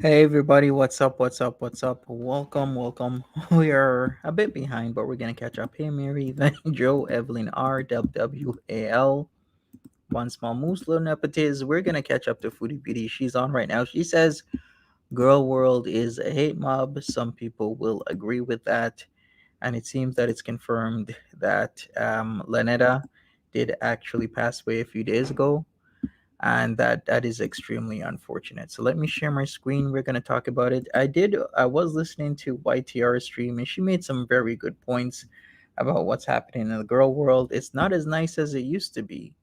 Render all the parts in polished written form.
Hey everybody, what's up? What's up? What's up? Welcome, welcome. We are a bit behind, but we're gonna catch up. Hey Mary, then Joe, Evelyn R, WWAL, One Small Moose, Little Nepetiz. We're gonna catch up to Foodie Beauty. She's on right now. She says Girl World is a hate mob. Some people will agree with that. And it seems that it's confirmed that Lanetta did actually pass away a few days ago, and that is extremely unfortunate. So let me share my screen. We're going to talk about it. I was listening to YTR's stream, and she made some very good points about what's happening in the girl world. It's not as nice as it used to be,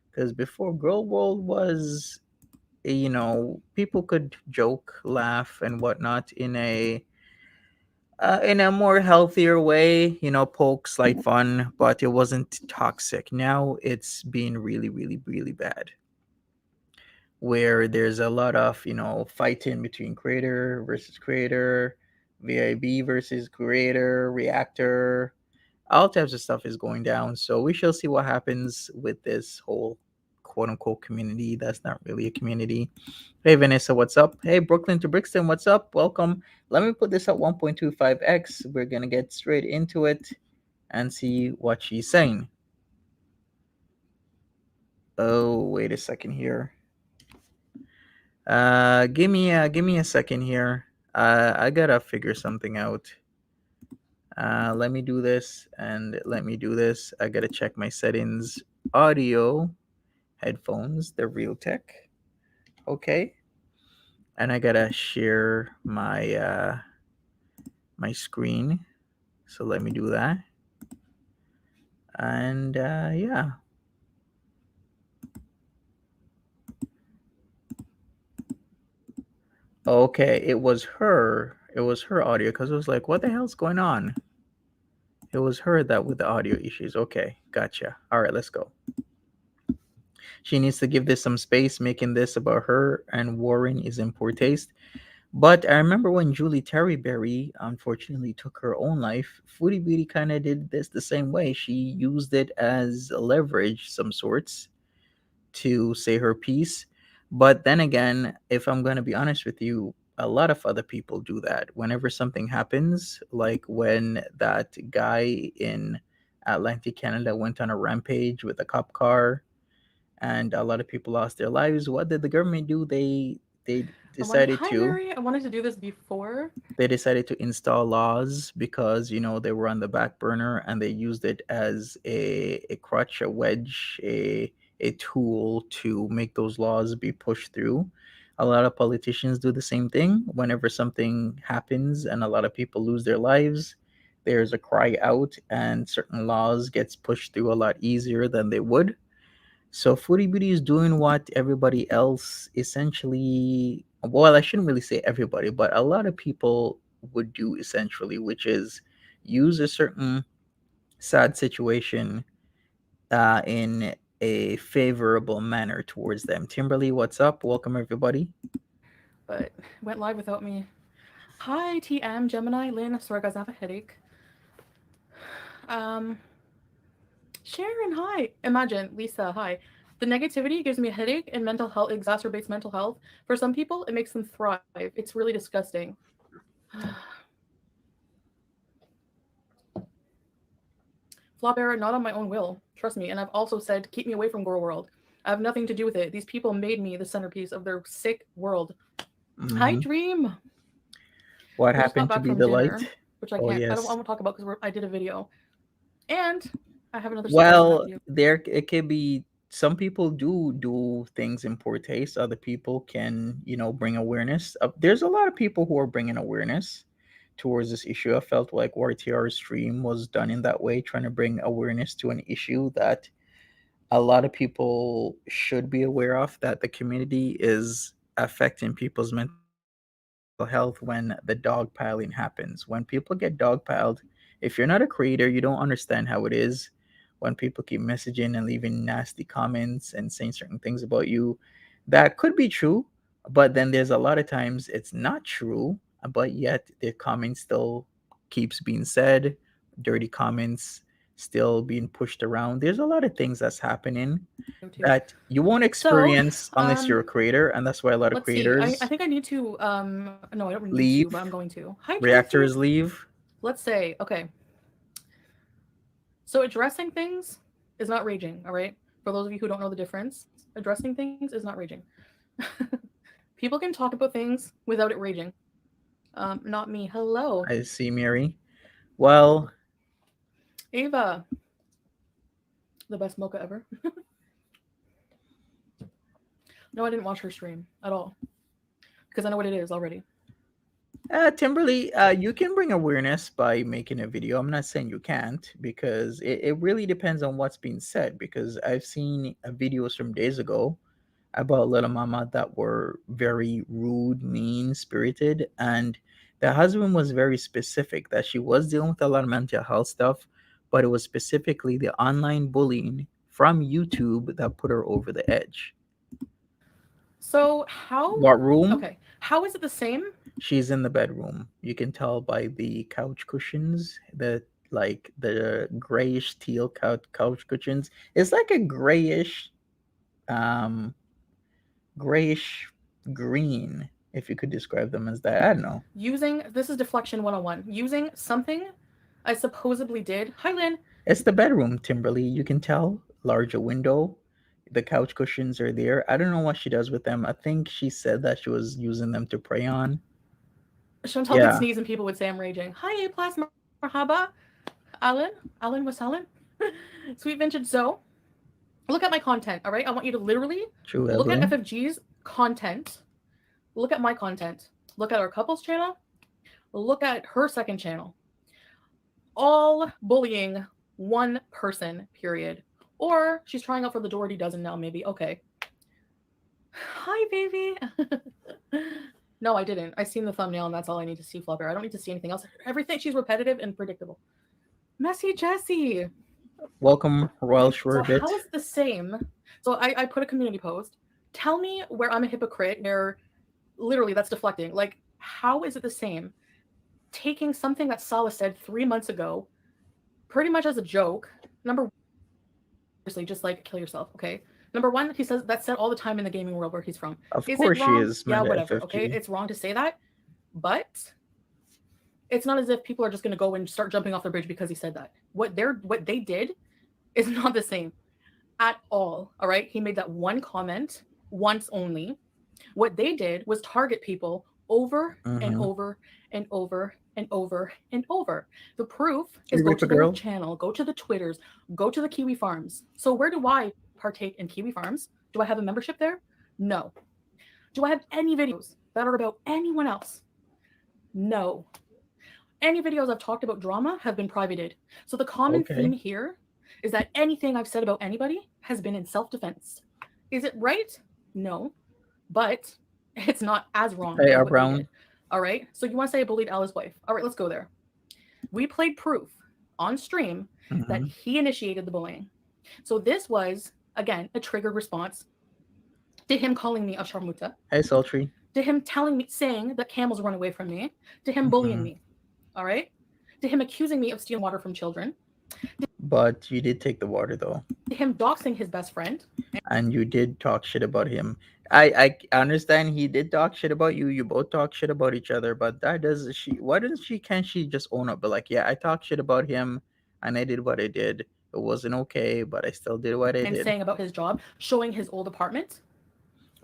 because before, girl world was, people could joke, laugh, and whatnot in a more healthier way, poke, slight fun, but it wasn't toxic. Now it's being really, really, really bad, where there's a lot of fighting between creator versus creator, VIB versus creator, reactor, all types of stuff is going down. So we shall see what happens with this whole quote unquote community that's not really a community. Hey Vanessa, what's up? Hey Brooklyn to Brixton, what's up? Welcome. Let me put this at 1.25x. We're gonna get straight into it and see what she's saying. Oh, wait a second here. Give me a second here. I gotta figure something out. Let me do this and let me do this. I gotta check my settings. Audio, headphones, the real tech. Okay, and I gotta share my screen. So let me do that. And yeah. Okay, it was her. It was her audio because it was like, what the hell's going on? It was her that with the audio issues. Okay, gotcha. All right, let's go. She needs to give this some space. Making this about her and Warren is in poor taste. But I remember when Julie Terryberry unfortunately took her own life, Foodie Beauty kind of did this the same way. She used it as a leverage, some sorts, to say her piece. But then again, if I'm going to be honest with you, a lot of other people do that. Whenever something happens, like when that guy in Atlantic, Canada went on a rampage with a cop car and a lot of people lost their lives, what did the government do? They decided Hi to Mary, I wanted to do this before. install laws because they were on the back burner, and they used it as a crutch, a wedge, a tool to make those laws be pushed through. A lot of politicians do the same thing. Whenever something happens and a lot of people lose their lives, there's a cry out, and certain laws gets pushed through a lot easier than they would. So Foodie Beauty is doing what everybody else essentially, well, I shouldn't really say everybody, but a lot of people would do essentially, which is use a certain sad situation in a favorable manner towards them. Timberly, what's up? Welcome everybody. But went live without me. Hi TM, Gemini, Lynn. Sorry guys, I have a headache. Um, Sharon, hi. Imagine, Lisa, hi. The negativity gives me a headache and mental health exacerbates mental health. For some people, it makes them thrive. It's really disgusting. Flop error, not on my own will. Trust me. And I've also said, keep me away from Girl World. I have nothing to do with it. These people made me the centerpiece of their sick world. Hi, Hmm. Dream. What We just got happened to back be from the light? dinner, which I Oh can't. I don't yes. want to talk about because I did a video, and I have another surprise to have Well, for you. there it could be, some people do things in poor taste. Other people can, bring awareness. There's a lot of people who are bringing awareness towards this issue. I felt like YTR's stream was done in that way, trying to bring awareness to an issue that a lot of people should be aware of, that the community is affecting people's mental health when the dogpiling happens. When people get dogpiled, if you're not a creator, you don't understand how it is when people keep messaging and leaving nasty comments and saying certain things about you. That could be true, but then there's a lot of times it's not true, but yet the comments still keeps being said, dirty comments, still being pushed around. There's a lot of things that's happening too. that you won't So, experience unless you're a creator, and that's why a lot of let's see. I creators think I need to no, I don't need to, leave, but I'm going to. Hi Tracy. reactors leave. Let's say, okay. So addressing things is not raging, all right? For those of you who don't know the difference, addressing things is not raging. People can talk about things without it raging. Not me. Hello. I see, Mary. Well, Ava, the best mocha ever. No, I didn't watch her stream at all because I know what it is already. Timberly, you can bring awareness by making a video. I'm not saying you can't, because it really depends on what's being said. Because I've seen videos from days ago about Little Mama that were very rude, mean spirited, and the husband was very specific that she was dealing with a lot of mental health stuff, but it was specifically the online bullying from YouTube that put her over the edge. So how? What room? Okay, how is it the same? She's in the bedroom. You can tell by the couch cushions, the like the grayish teal couch cushions. It's like a um grayish green, if you could describe them as that. I don't know. Using this is deflection 101. Using something I supposedly did. Hi Lynn. It's the bedroom, Timberly. You can tell. Larger window. The couch cushions are there. I don't know what she does with them. I think she said that she was using them to pray on. Chantal could Yeah, sneeze and people would say I'm raging. Hi A plus marhaba. Alan. Alan was Alan. Sweet vintage Zoe. Look at my content, all right? I want you to literally true, look at Evelyn. FFG's content. Look at my content. Look at our couples channel. Look at her second channel. All bullying one person, period. Or she's trying out for the Doherty dozen now, maybe. Okay. Hi, baby. No, I didn't. I seen the thumbnail and that's all I need to see, Flubber. I don't need to see anything else. Everything, she's repetitive and predictable. Messy Jessie. Welcome, Royal So Sherbet. how is the same? So I put a community post. Tell me where I'm a hypocrite, where literally that's deflecting. Like, how is it the same? Taking something that Salah said 3 months ago, pretty much as a joke. Number one, seriously, just like kill yourself, okay? Number one, he says that's said all the time in the gaming world where he's from. Of Is course it she wrong? is, Yeah, Mega whatever, okay? FFG. It's wrong to say that, but it's not as if people are just going to go and start jumping off the bridge because he said that. What they did is not the same at all. All right. He made that one comment once only. What they did was target people over and Mm-hmm. over and over and over and over. The proof is You go rape to a their girl? channel, go to the Twitters, go to the Kiwi Farms. So where do I partake in Kiwi Farms? Do I have a membership there? No. Do I have any videos that are about anyone else? No. Any videos I've talked about drama have been privated. So the common theme Okay. here is that anything I've said about anybody has been in self-defense. Is it right? No. But it's not as wrong Hey, as R what they Brown. did. All right. So you want to say I bullied Allah's wife. All right, let's go there. We played proof on stream that Mm-hmm. he initiated the bullying. So this was, again, a triggered response to him calling me a sharmuta, Hey, Sultry. to him saying that camels run away from me, to him bullying Mm-hmm. me. All right. To him accusing me of stealing water from children, But you did take the water, though. to him doxing his best friend. And you did talk shit about him. I understand he did talk shit about you. You both talk shit about each other, but that does she? Why doesn't she? Can't she just own up? But like, yeah, I talked shit about him, and I did what I did. It wasn't okay, but I still did what I And did. saying about his job, showing his old apartment.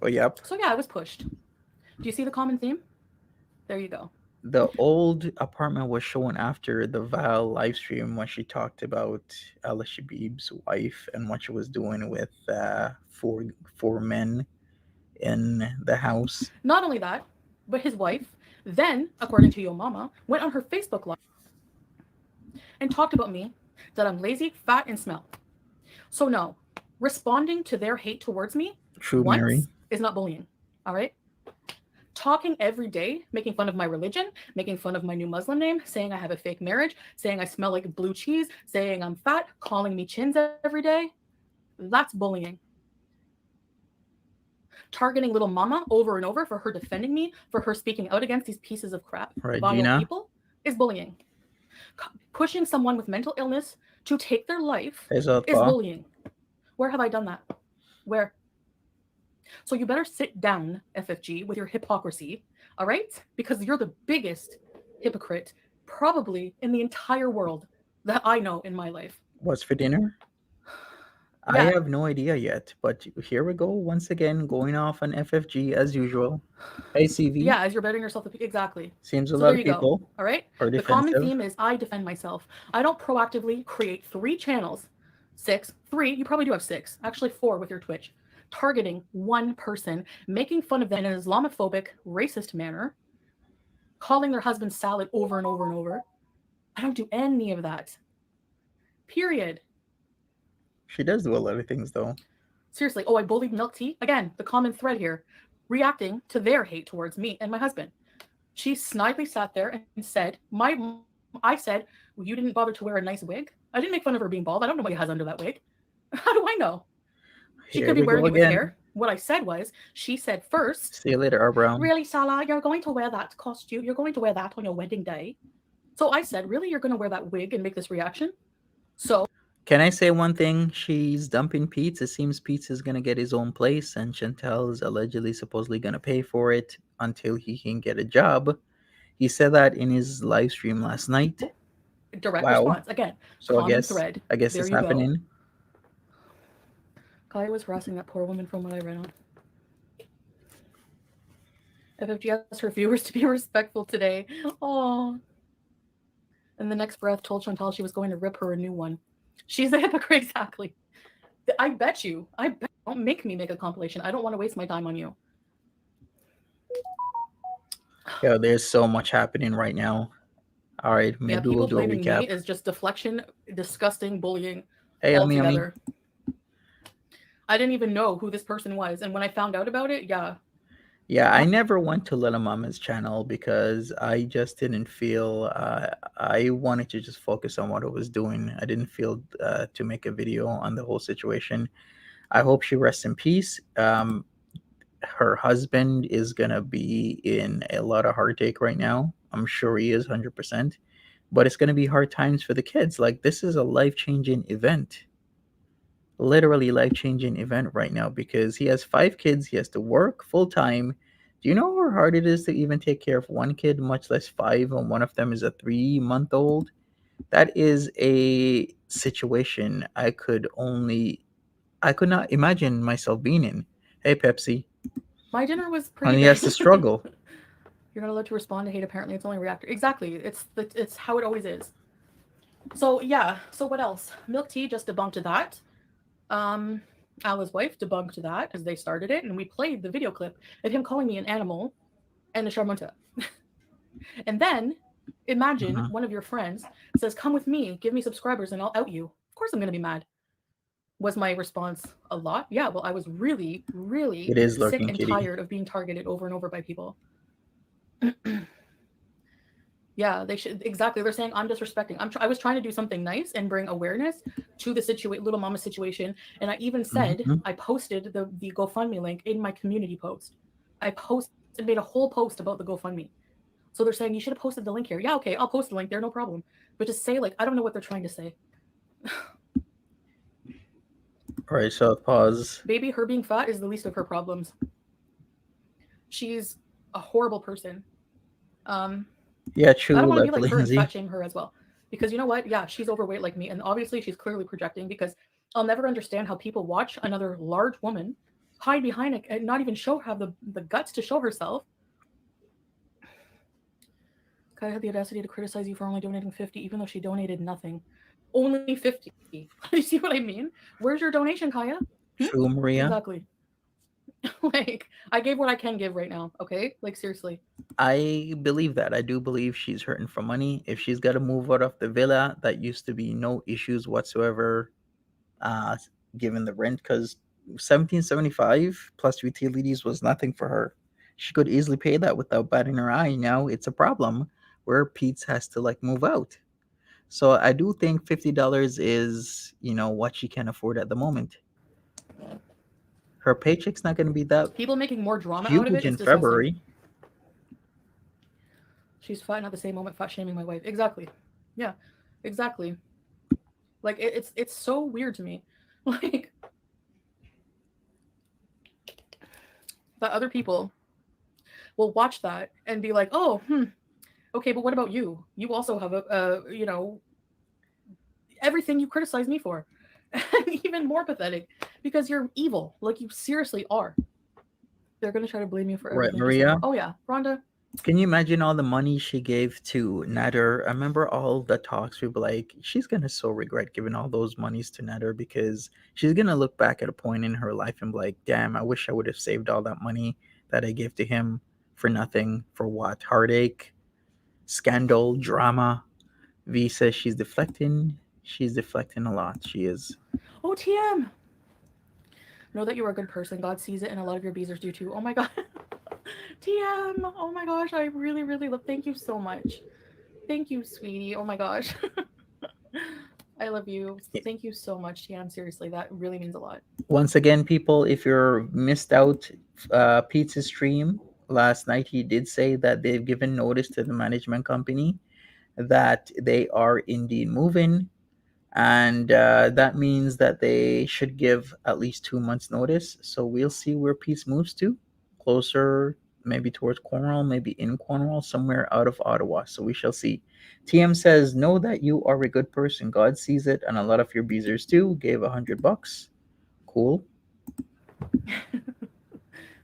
Oh, yep. So yeah, I was pushed. Do you see the common theme? There you go. The old apartment was shown after the Val live stream when she talked about Al Shabib's wife and what she was doing with four men in the house. Not only that, but his wife then, according to Yo Mama, went on her Facebook Live and talked about me, that I'm lazy, fat, and smell. So no, responding to their hate towards me True, once Mary. is not bullying. All right? Talking every day, making fun of my religion, making fun of my new Muslim name, saying I have a fake marriage, saying I smell like blue cheese, saying I'm fat, calling me chins every day, that's bullying. Targeting little mama over and over for her defending me, for her speaking out against these pieces of crap, Right, vile Gina? people, is bullying. Pushing someone with mental illness to take their life Hey, is Southpaw. bullying. Where have I done that? Where? So you better sit down, FFG, with your hypocrisy, all right? Because you're the biggest hypocrite probably in the entire world that I know in my life. What's for dinner? I Yeah, have no idea yet, but here we go once again, going off on FFG as usual. Hey, CV. yeah, as you're betting yourself to exactly. Seems a So lot there of you go. people All right. are The common defensive. theme is I defend myself. I don't proactively create 3 channels, 6, 3. You probably do have 6, actually 4 with your Twitch, targeting one person, making fun of them in an Islamophobic, racist manner, calling their husband salad over and over and over. I don't do any of that. Period. She does do a lot of things, though. Seriously. Oh, I bullied Milk Tea. Again, the common thread here, reacting to their hate towards me and my husband. She snidely sat there and said, I said, well, you didn't bother to wear a nice wig. I didn't make fun of her being bald. I don't know what he has under that wig. How do I know? She could Here be we wearing go it with again. hair. What I said was, she said first, See you later, R. Brown. really, Salah, you're going to wear that costume. You're going to wear that on your wedding day. So I said, really, you're going to wear that wig and make this reaction? So Can I say one thing? She's dumping Pete. It seems Pete is gonna get his own place, and Chantal is allegedly, supposedly gonna pay for it until he can get a job. He said that in his live stream last night. direct Wow. response. Again, So common thread. I guess There it's you go. happening. Kaya was harassing that poor woman from what I read on. FFG asked her viewers to be respectful today. Oh. And the next breath told Chantal she was going to rip her a new one. She's a hypocrite, exactly. I bet you. Don't make me make a compilation. I don't want to waste my time on you. Yeah, there's so much happening right now. All right, Yeah, maybe we'll people do a blaming me recap. is just deflection, disgusting bullying Hey, Yummy. altogether. I didn't even know who this person was. And when I found out about it, yeah. Yeah, I never went to Little Mama's channel because I just didn't feel I wanted to just focus on what I was doing. I didn't feel to make a video on the whole situation. I hope she rests in peace. Her husband is gonna be in a lot of heartache right now. I'm sure he is 100%, but it's gonna be hard times for the kids. Like, this is a life-changing event, literally life-changing event right now, because he has 5 kids. He has to work full time. Do you know how hard it is to even take care of one kid, much less 5, and one of them is a 3-month-old? That is a situation I could not imagine myself being in. Hey, Pepsi. My dinner was pretty And he good. has to struggle. You're not allowed to respond to hate. Apparently, it's only a reactor. Exactly. It's how it always is. So yeah. So what else? Milk Tea just debunked that. Allah's wife debunked that as they started it, and we played the video clip of him calling me an animal and a charmonta. And then imagine Mhm. one of your friends says, "Come with me, give me subscribers, and I'll out you." Of course, I'm gonna be mad. Was my response a lot? Yeah. Well, I was really, really It is sick Lurking and Kitty. tired of being targeted over and over by people. Yeah, they should exactly. They're saying I'm disrespecting. I was trying to do something nice and bring awareness to the little mama situation, and I even said Mhm. I posted the GoFundMe link in my community post. I posted made a whole post about the GoFundMe. So they're saying you should have posted the link here. Yeah, okay, I'll post the link there, no problem. But just say like I don't know what they're trying to say. All right, so pause. Baby, her being fat is the least of her problems. She's a horrible person. Yeah, I don't true, want to be like like her and Lindsay. fat shame her as well. Because you know what? Yeah, she's overweight like me. And obviously she's clearly projecting because I'll never understand how people watch another large woman hide behind it and not even have the guts to show herself. Kaya had the audacity to criticize you for only donating 50, even though she donated nothing. Only 50. You see what I mean? Where's your donation, Kaya? True, Maria. Exactly. Like, I gave what I can give right now, okay? Like, seriously. I believe that. I do believe she's hurting for money. If she's got to move out of the villa, that used to be no issues whatsoever, uh, given the rent, because 1775 plus utilities was nothing for her. She could easily pay that without batting her eye. Now it's a problem where Pete's has to like move out. So I do think $50 is, what she can afford at the moment. Her paycheck's not going to be that People making more drama out of huge it is in disgusting. February. She's fat and at the same moment fat shaming my wife. Exactly. Yeah, exactly. Like it's so weird to me, like that other people will watch that and be like, oh, okay, but what about you? You also have everything you criticize me for, and even more pathetic because you're evil. Like you seriously are. They're gonna try to blame you for Right, everything. Just Maria? ignore. Oh yeah, Rhonda. Can you imagine all the money she gave to Nader? I remember all the talks. We were like, she's gonna so regret giving all those monies to Nader because she's gonna look back at a point in her life and be like, damn, I wish I would have saved all that money that I gave to him for nothing. For what? Heartache, scandal, drama. V says she's deflecting. She's deflecting a lot. She is. Oh TM. Know that you are a good person. God sees it, and a lot of your beezers do too. Oh my god. TM. Oh my gosh, I really, really love. Thank you so much. Thank you, sweetie. Oh my gosh. I love you. Thank you so much, TM. Seriously, that really means a lot. Once again, people, if you're missed out Pizza stream last night, he did say that they've given notice to the management company that they are indeed moving, and that means that they should give at least 2 months notice. So we'll see where Peace moves to, closer maybe towards Cornwall, maybe in Cornwall, somewhere out of Ottawa. So we shall see. TM says, know that you are a good person. God sees it, and a lot of your beezers too gave $100. Cool.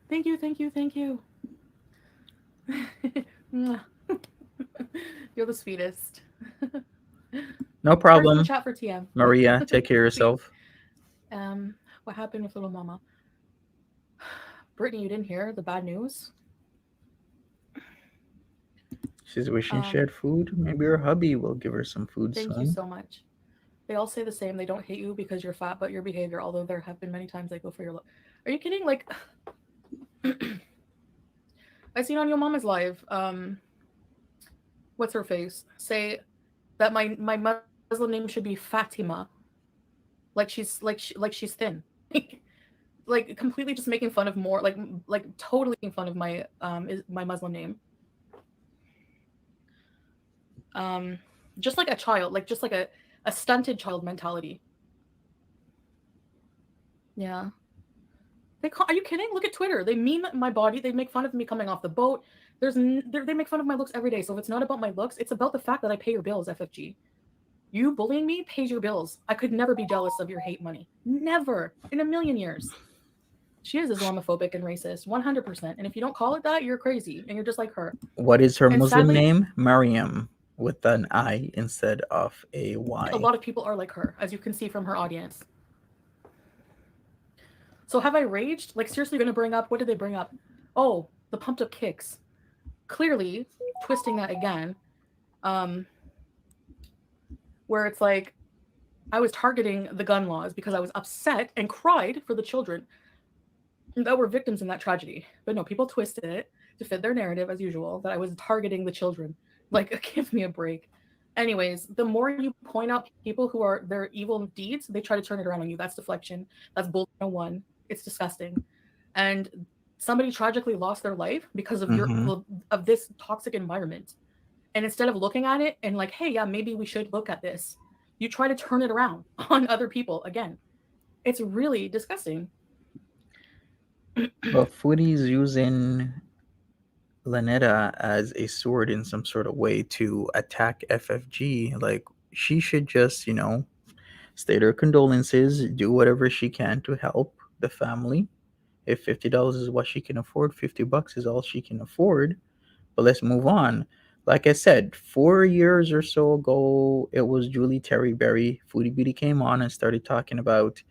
Thank you, thank you, thank you. You're the sweetest. No Hearts in the problem, chat for TM. Maria. Take care of Please. yourself. What happened with little mama? Brittany, you didn't hear the bad news? She's wishing she had food. Maybe her hubby will give her some food Thank you soon. so much. They all say the same. They don't hate you because you're fat, but your behavior, although there have been many times they go for your look. Are you kidding? Like, I seen on your mama's live, what's her face? Say that my Muslim name should be Fatima. Like she's thin. Like completely just making fun of more like totally making fun of my my Muslim name. Just like a child, like just like a stunted child mentality. Yeah. Are you kidding? Look at Twitter. They meme my body. They make fun of me coming off the boat. They make fun of my looks every day. So if it's not about my looks, it's about the fact that I pay your bills, FFG. You bullying me pays your bills. I could never be jealous of your hate money. Never in a million years. She is Islamophobic and racist, 100%. And if you don't call it that, you're crazy and you're just like her. What is her And Muslim sadly, name? Mariam, with an I instead of a Y. a lot of people are like her, as you can see from her audience. So have I raged? Like seriously going to bring up, what did they bring up? Oh, the pumped up kicks. Clearly twisting that again. Where it's like I was targeting the gun laws because I was upset and cried for the children that were victims in that tragedy. But no, people twisted it to fit their narrative as usual that I was targeting the children. Like, give me a break. Anyways, the more you point out people who are their evil deeds, they try to turn it around on you. That's deflection. That's bull 101. It's disgusting. And somebody tragically lost their life because of of this toxic environment. And instead of looking at it and like, hey, yeah, maybe we should look at this, you try to turn it around on other people again. It's really disgusting. But Foodie's using Lanetta as a sword in some sort of way to attack FFG. Like, she should just, state her condolences, do whatever she can to help the family. If $50 is what she can afford, $50 is all she can afford. But let's move on. Like I said, 4 years or so ago, it was Julie Terryberry. Foodie Beauty came on and started talking about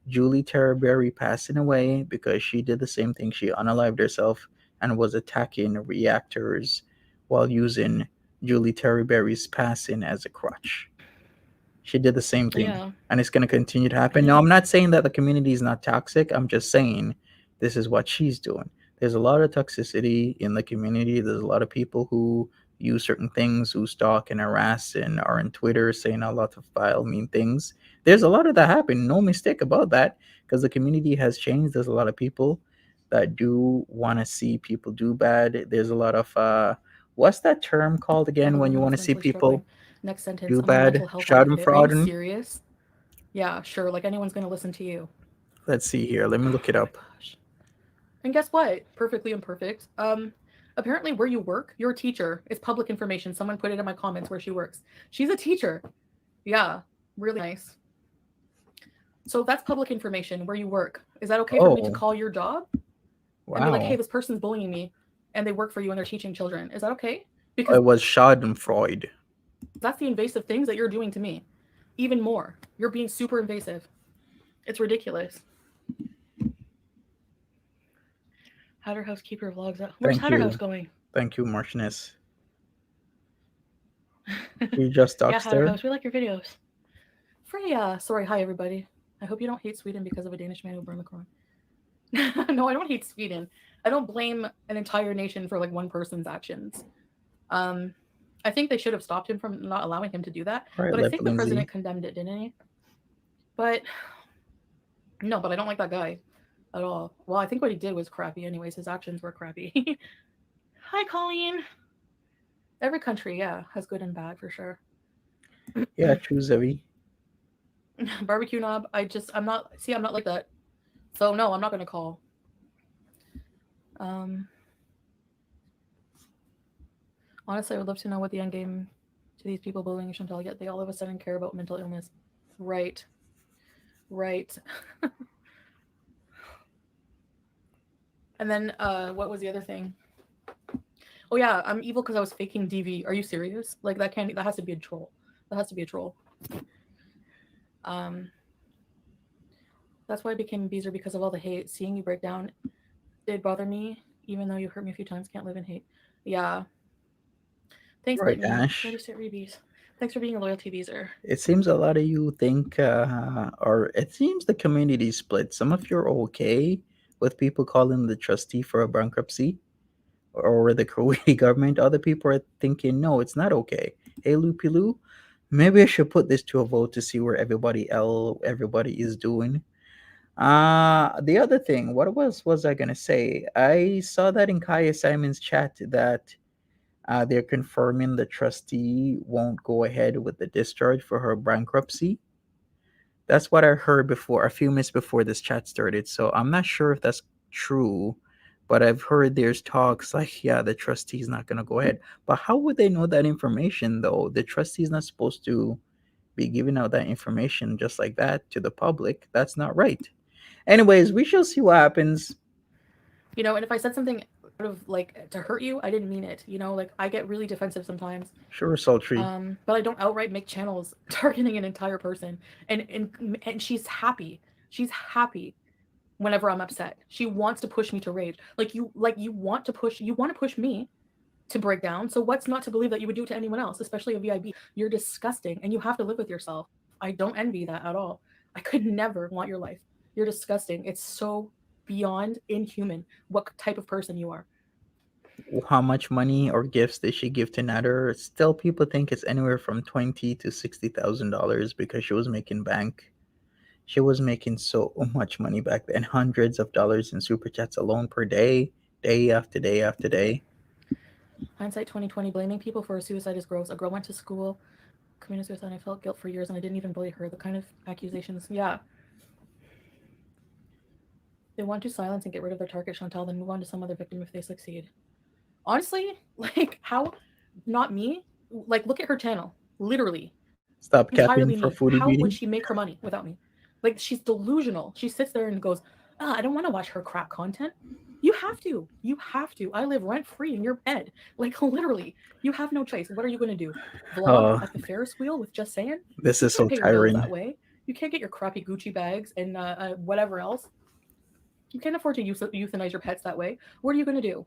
Julie Terryberry passing away because she did the same thing. She unalived herself and was attacking reactors while using Julie Terryberry's passing as a crutch. She did the same thing, Yeah. and it's going to continue to happen. Now, I'm not saying that the community is not toxic. I'm just saying this is what she's doing. There's a lot of toxicity in the community. There's a lot of people who use certain things, who stalk and harass and are on Twitter saying a lot of vile, mean things. There's a lot of that happening. No mistake about that, because the community has changed. There's a lot of people that do want to see people do bad. There's a lot of what's that term called again when you want to see people Next sentence, do I'm on bad? mental health audit. Are you Schadenfreude. serious? Yeah, sure. Like anyone's gonna listen to you. Let's see here. Let me look it Oh my up. gosh. And guess what? Perfectly imperfect. Apparently where you work, you're a teacher. It's public information. Someone put it in my comments where she works. She's a teacher. Yeah, really nice. So if that's public information where you work, is that okay for me to Oh, call your job and be like, hey, wow. this person's bullying me and they work for you and they're teaching children? Is that okay? Because It was Schadenfreude. that's the invasive things that you're doing to me. Even more. You're being super invasive. It's ridiculous. Hatter Housekeeper vlogs. Where's Thank Hatter House you. going? Thank you, Martinez. You just Yeah, doxed Hatter her? House. We like your videos. Freya. Sorry. Hi, everybody. I hope you don't hate Sweden because of a Danish man who burned the Quran. No, I don't hate Sweden. I don't blame an entire nation for like one person's actions. Um, I think they should have stopped him from not allowing him to do that. All right, But I Lip think the Lindsay. president condemned it, didn't he? But no, but I don't like that guy at all. Well, I think what he did was crappy, anyways. His actions were crappy. Hi, Colleen. Every country, yeah, has good and bad for sure. Yeah, choose Evie. Barbecue knob. I'm not. See, I'm not like that. So no, I'm not gonna call. Um, Honestly, I would love to know what the end game to these people bullying Chantal. Yet they all of a sudden care about mental illness. Right. Right. And then what was the other thing? Oh yeah, I'm evil because I was faking DV. Are you serious? Like that can't. That has to be a troll. That has to be a troll. Um, that's why I became a beezer because of all the hate. Seeing you break down did bother me, even though you hurt me a few times. Can't live in hate. Yeah. Thanks, All right, Brittany. Ash. Ready, set, rebees. Thanks for being a loyalty beezer. It seems a lot of you think, or it seems the community is split. Some of you are okay with people calling the trustee for a bankruptcy or the Kuwaiti government. Other people are thinking, no, it's not okay. Hey, Loopy Loo, maybe I should put this to a vote to see where everybody is doing. The other thing, what was I gonna say? I saw that in Kaya Simon's chat that they're confirming the trustee won't go ahead with the discharge for her bankruptcy. That's what I heard before, a few minutes before this chat started. So I'm not sure if that's true, but I've heard there's talks like, yeah, the trustee's not going to go ahead. But how would they know that information, though? The trustee's not supposed to be giving out that information just like that to the public. That's not right. Anyways, we shall see what happens. And if I said something out of like to hurt you, I didn't mean it. Like I get really defensive sometimes. Sure, sultry. But I don't outright make channels targeting an entire person. And she's happy. She's happy whenever I'm upset. She wants to push me to rage. You want to push me to break down. So what's not to believe that you would do it to anyone else, especially a VIB? You're disgusting and you have to live with yourself. I don't envy that at all. I could never want your life. You're disgusting. It's so beyond inhuman what type of person you are. How much money or gifts did she give to Nader? Still, people think it's anywhere from $20,000 to $60,000 because she was making bank. She was making so much money back then, hundreds of dollars in super chats alone per day, day after day after day. Hindsight 2020, blaming people for a suicide is gross. A girl went to school, committed suicide, and I felt guilt for years, and I didn't even bully her. The kind of accusations, yeah. They want to silence and get rid of their target, Chantal, then move on to some other victim if they succeed. Honestly, like how, not me. Like look at her channel, literally, Stop entirely capping me. for Foodie How would Beauty. she make her money without me? Like she's delusional. She sits there and goes, I don't want to watch her crap content. You have to. You have to. I live rent free in your head. Like literally, you have no choice. What are you gonna do? Vlog Oh, at the Ferris wheel with just saying? this You is can't so pay your bills tiring. that way. You can't get your crappy Gucci bags and whatever else. You can't afford to euthanize your pets that way. What are you gonna do?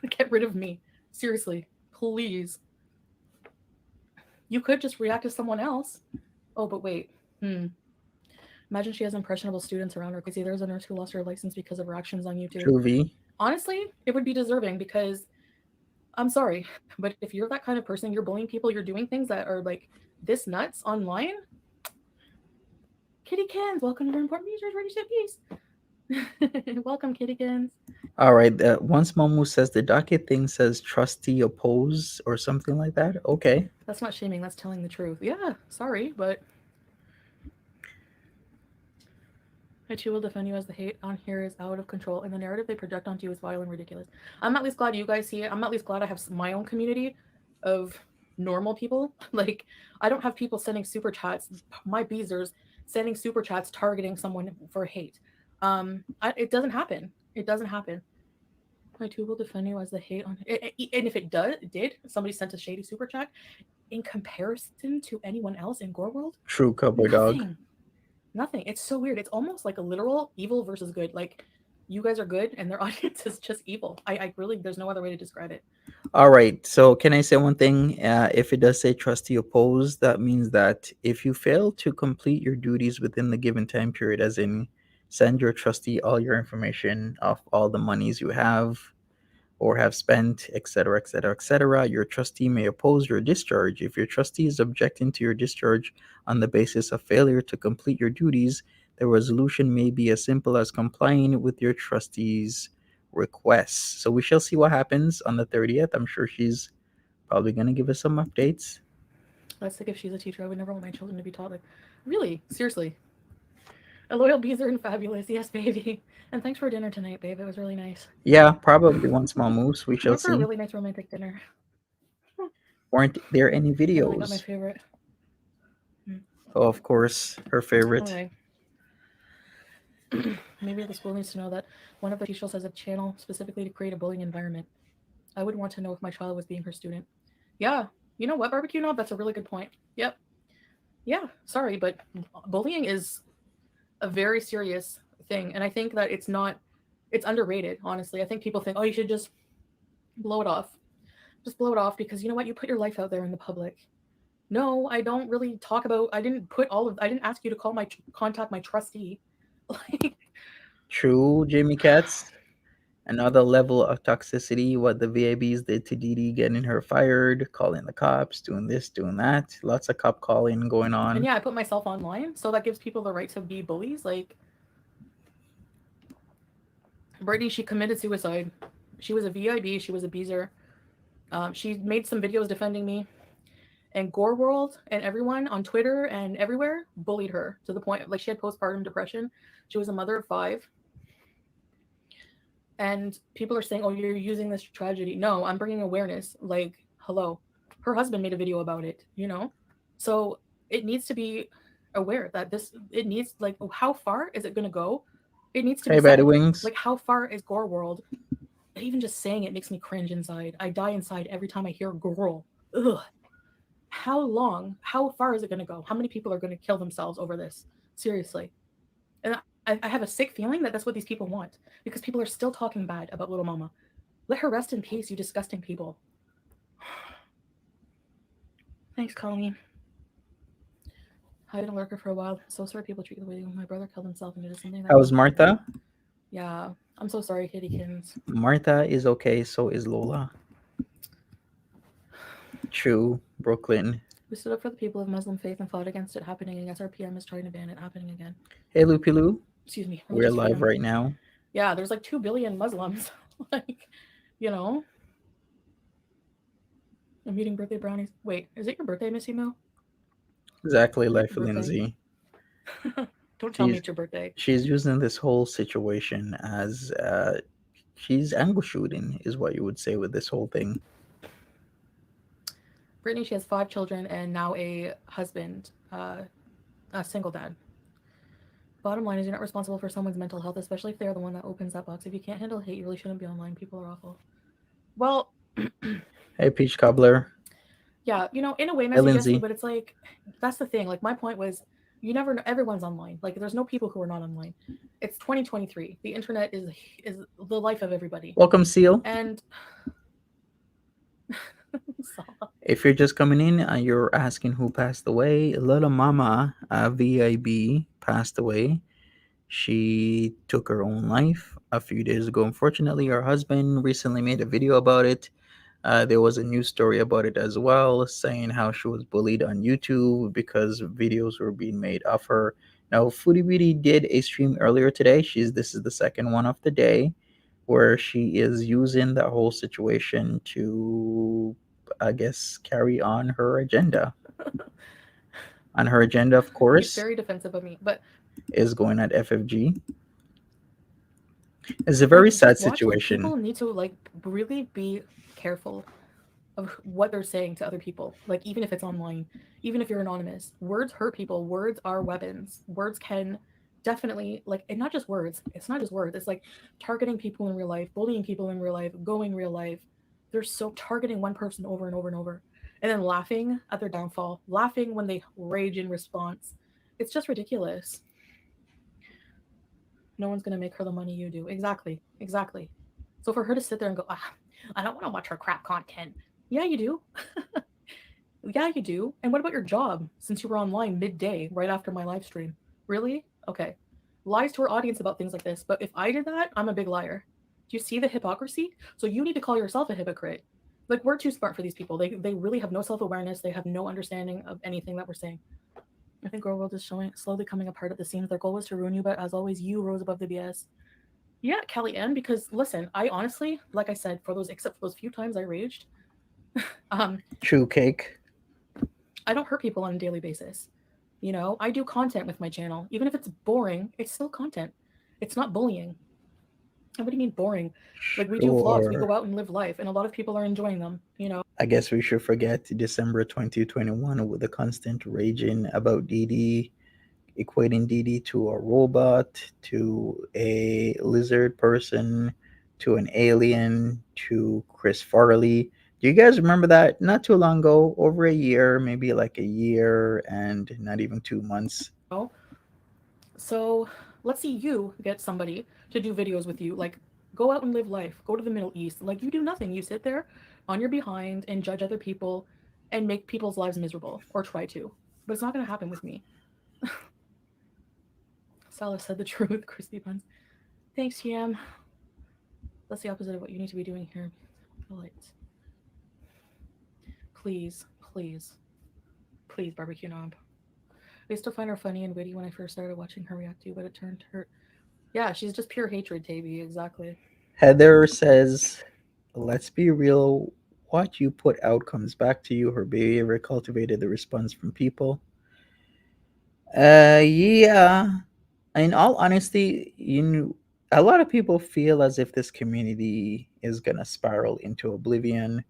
Get rid of me. Seriously, please. You could just react to someone else. Oh, but wait. Imagine she has impressionable students around her. Crazy. There's a nurse who lost her license because of her actions on YouTube. True V. Honestly, it would be deserving because I'm sorry, but if you're that kind of person, you're bullying people, you're doing things that are like this nuts online. Kittykins, welcome to the important users. Ready to peace. Welcome, Kittykins. All right. Once Momu says the docket thing says trustee oppose or something like that. Okay. That's not shaming. That's telling the truth. Yeah, sorry, but I too will defend you as the hate on here is out of control and the narrative they project onto you is vile and ridiculous. I'm at least glad you guys see it. I'm at least glad I have my own community of normal people. Like, I don't have people sending super chats, my beezers sending super chats targeting someone for hate. It doesn't happen. It doesn't happen. I too will defend you as the hate on and if did somebody sent a shady super chat in comparison to anyone else in Gore World, True cowboy dog. nothing. Nothing. It's so weird. It's almost like a literal evil versus good. Like, you guys are good and their audience is just evil. I really, there's no other way to describe it. All right. So, can I say one thing? If it does say trustee opposed, that means that if you fail to complete your duties within the given time period, as in send your trustee all your information of all the monies you have or have spent, etc., etc., etc., your trustee may oppose your discharge. If your trustee is objecting to your discharge on the basis of failure to complete your duties, the resolution may be as simple as complying with your trustee's requests. So we shall see what happens on the 30th. I'm sure she's probably going to give us some updates. That's like if she's a teacher, I would never want my children to be taught. Like, really? Seriously. A loyal bees are and fabulous. Yes, baby. And thanks for dinner tonight, babe. It was really nice. Yeah, probably one small moose. We We shall went for a see. really nice romantic dinner. Weren't there any And then I got my videos? favorite. Oh, of course, her favorite. Anyway, maybe the school needs to know that one of the teachers has a channel specifically to create a bullying environment. I would want to know if my child was being her student. Yeah, you know what, barbecue knob? That's a really good point. Yep. Yeah, sorry, but bullying is a very serious thing. And I think that it's underrated, honestly. I think people think, oh, you should just blow it off. Just blow it off because you know what? You put your life out there in the public. No, I don't really talk about, I didn't ask you to contact my trustee. Like, True, Jamie Katz. Another level of toxicity, what the VABs did to Dee Dee, getting her fired, calling the cops, doing this, doing that. Lots of cop calling going and on. yeah, I put myself online, so that gives people the right to be bullies. Like, Brittany, she committed suicide. She was a VIB, she was a beezer. She made some videos defending me, and Gore World and everyone on Twitter and everywhere bullied her to the point like she had postpartum depression. She was a mother of 5, and people are saying, "Oh, you're using this tragedy." No, I'm bringing awareness. Like, hello, her husband made a video about it. So it needs to be aware that this. It needs like how far is it going to go? It needs to be Hey, Batty said. Wings. Like, how far is Gore World? Even just saying it makes me cringe inside. I die inside every time I hear girl. Ugh. How long? How far is it going to go? How many people are going to kill themselves over this? Seriously. And I have a sick feeling that that's what these people want because people are still talking bad about little mama. Let her rest in peace, you disgusting people. Thanks, Colleen. I've been a lurker for a while. So sorry people treat you the way my brother killed himself and it is something that How's Martha? Yeah, I'm so sorry, Kittykins. Martha is okay, so is Lola. True, Brooklyn. We stood up for the people of Muslim faith and fought against it happening. And yes, our PM is trying to ban it happening again. Hey, Loopy Loo. Excuse me. We're live freedom. right now. Yeah, there's like 2 billion Muslims. Like, I'm eating birthday brownies. Wait, is it your birthday, Missy Mo? Exactly, Life Birthday? Lindsay. Don't tell me it's your birthday. She's using this whole situation as she's angle shooting, is what you would say with this whole thing. Brittany, she has 5 children and now a husband, a single dad. Bottom line is you're not responsible for someone's mental health, especially if they're the one that opens that box. If you can't handle hate, you really shouldn't be online. People are awful. Well, hey, Peach Cobbler. Yeah, in a way, Messy Lindsay. Jesse, but it's like, that's the thing. Like, my point was, you never know. Everyone's online. Like, there's no people who are not online. It's 2023. The internet is the life of everybody. Welcome, Seal. And if you're just coming in and you're asking who passed away, little mama VIB passed away. She took her own life a few days ago. Unfortunately, her husband recently made a video about it. There was a news story about it as well, saying how she was bullied on YouTube because videos were being made of her. Now, Foodie Beauty did a stream earlier today. This is the second one of the day, where she is using that whole situation to, I guess, carry on her agenda. On her agenda, of course. He's very defensive of me, but is going at FFG. It's a Like, very sad just watch. Like, situation. people need to like really be careful of what they're saying to other people. Like, even if it's online, even if you're anonymous, words hurt people. Words are weapons. Words can definitely like, and not just words. It's not just words. It's like targeting people in real life, bullying people in real life, going real life. They're so targeting one person over and over and over, and then laughing at their downfall, laughing when they rage in response. It's just ridiculous. No one's gonna make her the money you do. Exactly. Exactly. So for her to sit there and go, I don't want to watch her crap content. Yeah, you do. Yeah, you do. And what about your job since you were online midday right after my live stream? Really? Okay. Lies to her audience about things like this. But if I did that, I'm a big liar. Do you see the hypocrisy? So you need to call yourself a hypocrite. Like, we're too smart for these people. They really have no self awareness. They have no understanding of anything that we're saying. I think Girl World is showing slowly coming apart at the seams. Their goal was to ruin you, but as always, you rose above the BS. Yeah, Kelly Ann, because listen, I honestly, like I said, for those except for those few times I raged, um, True cake. I don't hurt people on a daily basis. You know, I do content with my channel. Even if it's boring, it's still content. It's not bullying. And what do you mean boring? Like, we do vlogs, we Sure. go out and live life, and a lot of people are enjoying them, you know. I guess we should forget December 2021 with the constant raging about Didi, equating Didi to a robot, to a lizard person, to an alien, to Chris Farley. Do you guys remember that? Not too long ago, over a year, maybe like a year and not even 2 months. You know? So let's see you get somebody to do videos with you. Like, go out and live life. Go to the Middle East. Like, you do nothing. You sit there on your behind and judge other people and make people's lives miserable, or try to. But it's not going to happen with me. Salah said the truth. Crispy buns. Thanks, Yam. That's the opposite of what you need to be doing here. Polite. Please, please, please, barbecue knob. I used to find her funny and witty when I first started watching her react to you, but it turned her. Yeah, she's just pure hatred, Taby. Exactly. Heather says, let's be real. What you put out comes back to you. Her behavior cultivated the response from people. Yeah. In all honesty, a lot of people feel as if this community is gonna spiral into oblivion.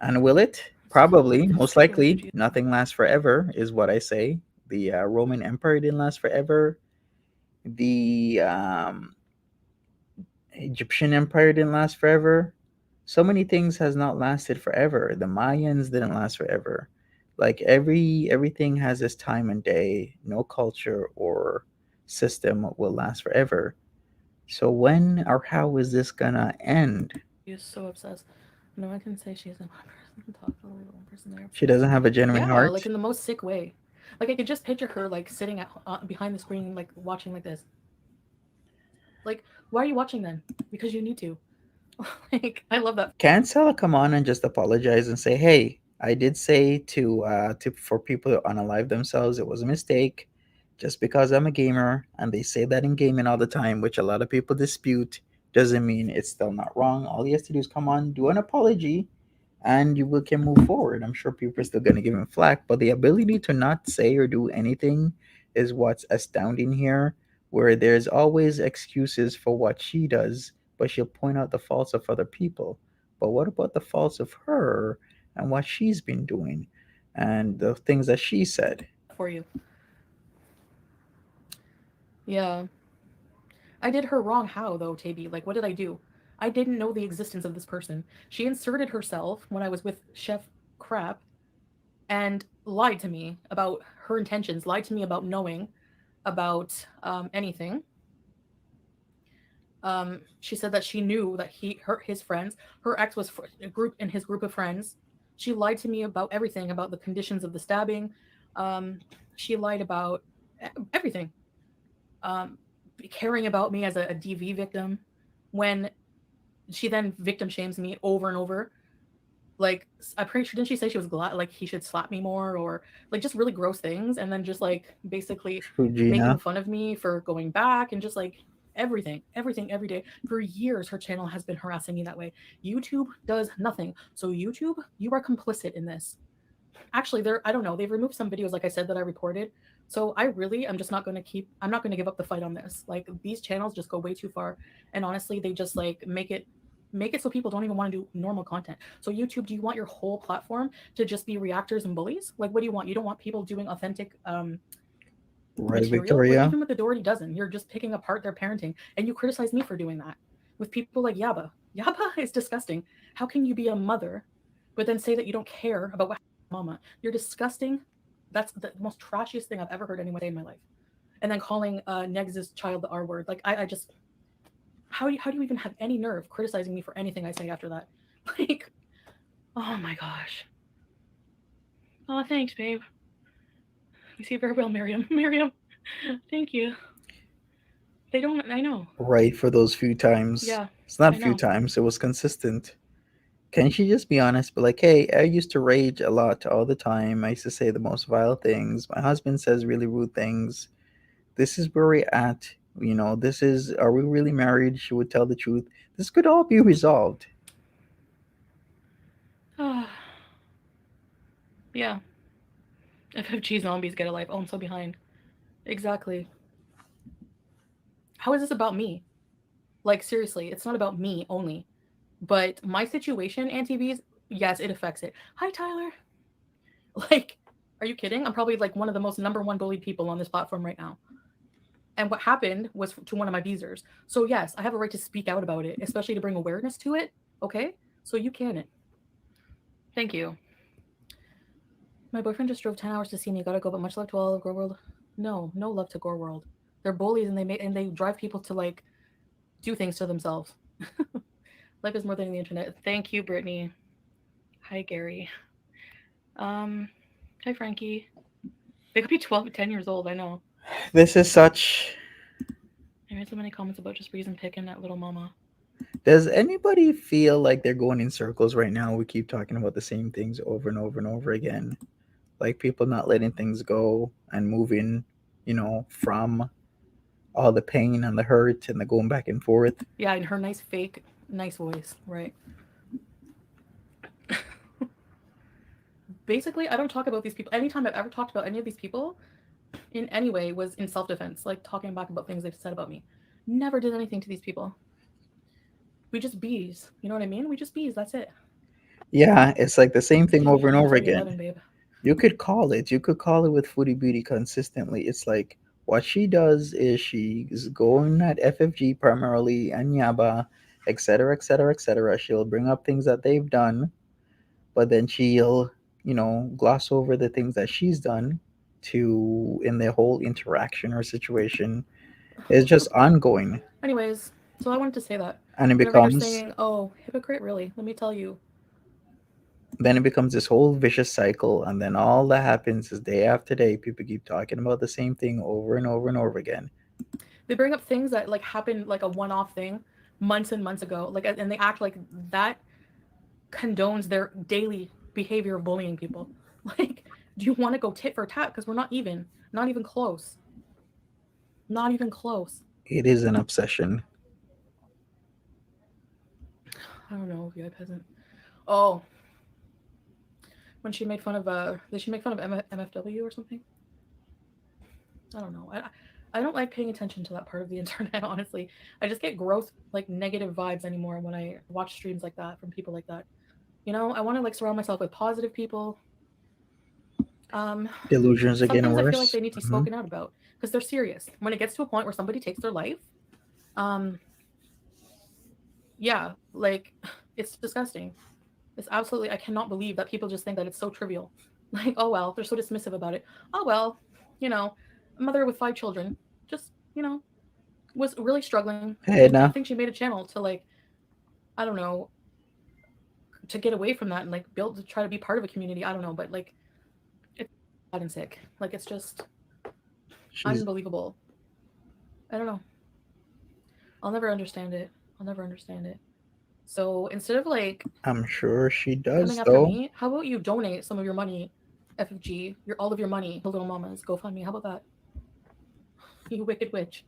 And will it? Probably, most Stupid likely. refugees. Nothing lasts forever, is what I say. The Roman Empire didn't last forever. The Egyptian Empire didn't last forever. So many things has not lasted forever. The Mayans didn't last forever. Like everything has its time and day. No culture or system will last forever. So when or how is this gonna end? She is so obsessed. No one can say she's a one person. Talk a little one person there She obsessed. doesn't have a genuine Yeah, like heart. in the most sick way. Like, I could just picture her like sitting at behind the screen, like watching like this. Like, why are you watching then? Because you need to. Like, I love that. Can't Sella come on and just apologize and say, "Hey, I did say to for people to unalive themselves. It was a mistake. Just because I'm a gamer and they say that in gaming all the time, which a lot of people dispute, doesn't mean it's still not wrong. All he has to do is come on, do an apology, and can move forward. I'm sure people are still gonna give him flack, but the ability to not say or do anything is what's astounding here. Where there's always excuses for what she does, but she'll point out the faults of other people. But what about the faults of her and what she's been doing and the things that she said? For you. Yeah. I did her wrong how though, Taby? Like, what did I do? I didn't know the existence of this person. She inserted herself when I was with Chef Crap and lied to me about her intentions, lied to me about knowing about anything. She said that she knew that his friends, her ex was a group in his group of friends. She lied to me about everything, about the conditions of the stabbing. Um, she lied about everything. Um, Caring about me as a DV victim, when she then victim shames me over and over. Like, I'm pretty sure, didn't she say she was glad like he should slap me more, or like just really gross things, and then just like basically making Gina. fun of me for going back, and just like everything every day for years. Her channel has been harassing me that way. YouTube does nothing. So YouTube, you are complicit in this. Actually, I don't know, they've removed some videos, like I said, that I reported, So I really am just not going to keep, I'm not going to give up the fight on this. Like these channels just go way too far. And honestly, they just like make it so people don't even want to do normal content. So YouTube, do you want your whole platform to just be reactors and bullies? Like what do you want? You don't want people doing authentic Right, material? Like Victoria? even with the Doherty dozen, you're just picking apart their parenting and you criticize me for doing that. With people like Yaba. Yaba is disgusting. How can you be a mother but then say that you don't care about what mama? You're disgusting. That's the most trashiest thing I've ever heard anyone say in my life. And then calling Negs's child the R word. Like I just how do you even have any nerve criticizing me for anything I say after that? Like, oh my gosh. Oh, thanks, babe. You see very well, Miriam. Miriam, thank you. They don't. I know. Right, for those few times. Yeah, It's not I a few know. times, it was consistent. Can she just be honest? But like, hey, I used to rage a lot all the time. I used to say the most vile things. My husband says really rude things. This is where we're at. This is, are we really married? She would tell the truth. This could all be resolved. Ah, yeah. FFG zombies get a life. Oh, I'm so behind. Exactly. How is this about me? Like seriously, it's not about me only. But my situation, Auntie B's, yes, it affects it. Hi, Tyler. Like, are you kidding? I'm probably like one of the most number one bullied people on this platform right now. And what happened was to one of my beezers. So yes, I have a right to speak out about it, especially to bring awareness to it. Okay, so you can it. Thank you. My boyfriend just drove 10 hours to see me. Gotta go, but much love to all of gorlworld. No, no love to gorlworld. They're bullies and they drive people to like do things to themselves. Life is more than the internet. Thank you, Brittany. Hi, Gary. Um, hi, Frankie. They could be 12, 10 years old. I know. This is such. I made so many comments about just reason picking at little mama. Does anybody feel like they're going in circles right now? We keep talking about the same things over and over and over again. Like people not letting things go and moving, from all the pain and the hurt and the going back and forth. Yeah, and her nice fake, nice voice. Right. Basically, I don't talk about these people. Anytime I've ever talked about any of these people in any way was in self defense, like talking back about things they've said about me. Never did anything to these people. We just bees. You know what I mean? We just bees. That's it. Yeah, it's like the same thing over and It's over already again. 11, babe. You could call it. You could call it with Foodie Beauty consistently. It's like what she does is she's going at FFG primarily and Yaba, etc., etc., etc. She'll bring up things that they've done, but then she'll, gloss over the things that she's done to in the whole interaction or situation. It's just ongoing. Anyways, so I wanted to say that. And it Whenever you're becomes saying, oh, hypocrite, really, let me tell you, then it becomes this whole vicious cycle, and then all that happens is day after day people keep talking about the same thing over and over and over again. they bring up things that like happened like a one off thing months and months ago. Like, and they act like that condones their daily behavior of bullying people. Like, do you want to go tit for tat? Because we're not even close. Not even close. It is an obsession. I don't know, VI peasant. Oh, when she made fun of did she make fun of MFW or something? I don't know. I don't like paying attention to that part of the internet. Honestly, I just get gross like negative vibes anymore when I watch streams like that from people like that. You know, I want to like surround myself with positive people. Um, Delusions are some getting things I feel like worse. they need to be Hmm. spoken out about because they're serious. When it gets to a point where somebody takes their life, um, yeah, like it's disgusting. It's absolutely, I cannot believe that people just think that it's so trivial. Like, oh well, they're so dismissive about it. Oh well, you know, a mother with 5 children, just, was really struggling. Hey, I now think she made a channel to like, I don't know, to get away from that and like build to try to be part of a community. I don't know, but like it's bad and sick. Like it's just she's. unbelievable. I don't know. I'll never understand it. I'll never understand it. So instead of like I'm sure she coming does after though. me, how about you donate some of your money, FFG, your all of your money to Little Mamas GoFundMe? How about that? You wicked witch.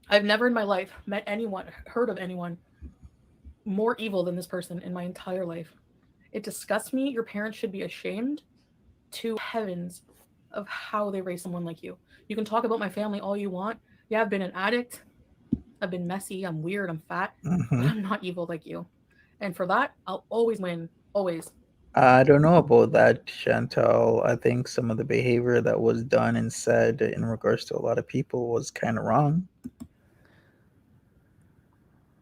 I've never in my life met anyone, heard of anyone more evil than this person in my entire life. It disgusts me. Your parents should be ashamed to heavens of how they raise someone like you. You can talk about my family all you want. Yeah, I've been an addict. I've been messy. I'm weird. I'm fat. But Hmm. I'm not evil like you. And for that, I'll always win. Always. I don't know about that, Chantal. I think some of the behavior that was done and said in regards to a lot of people was kind of wrong.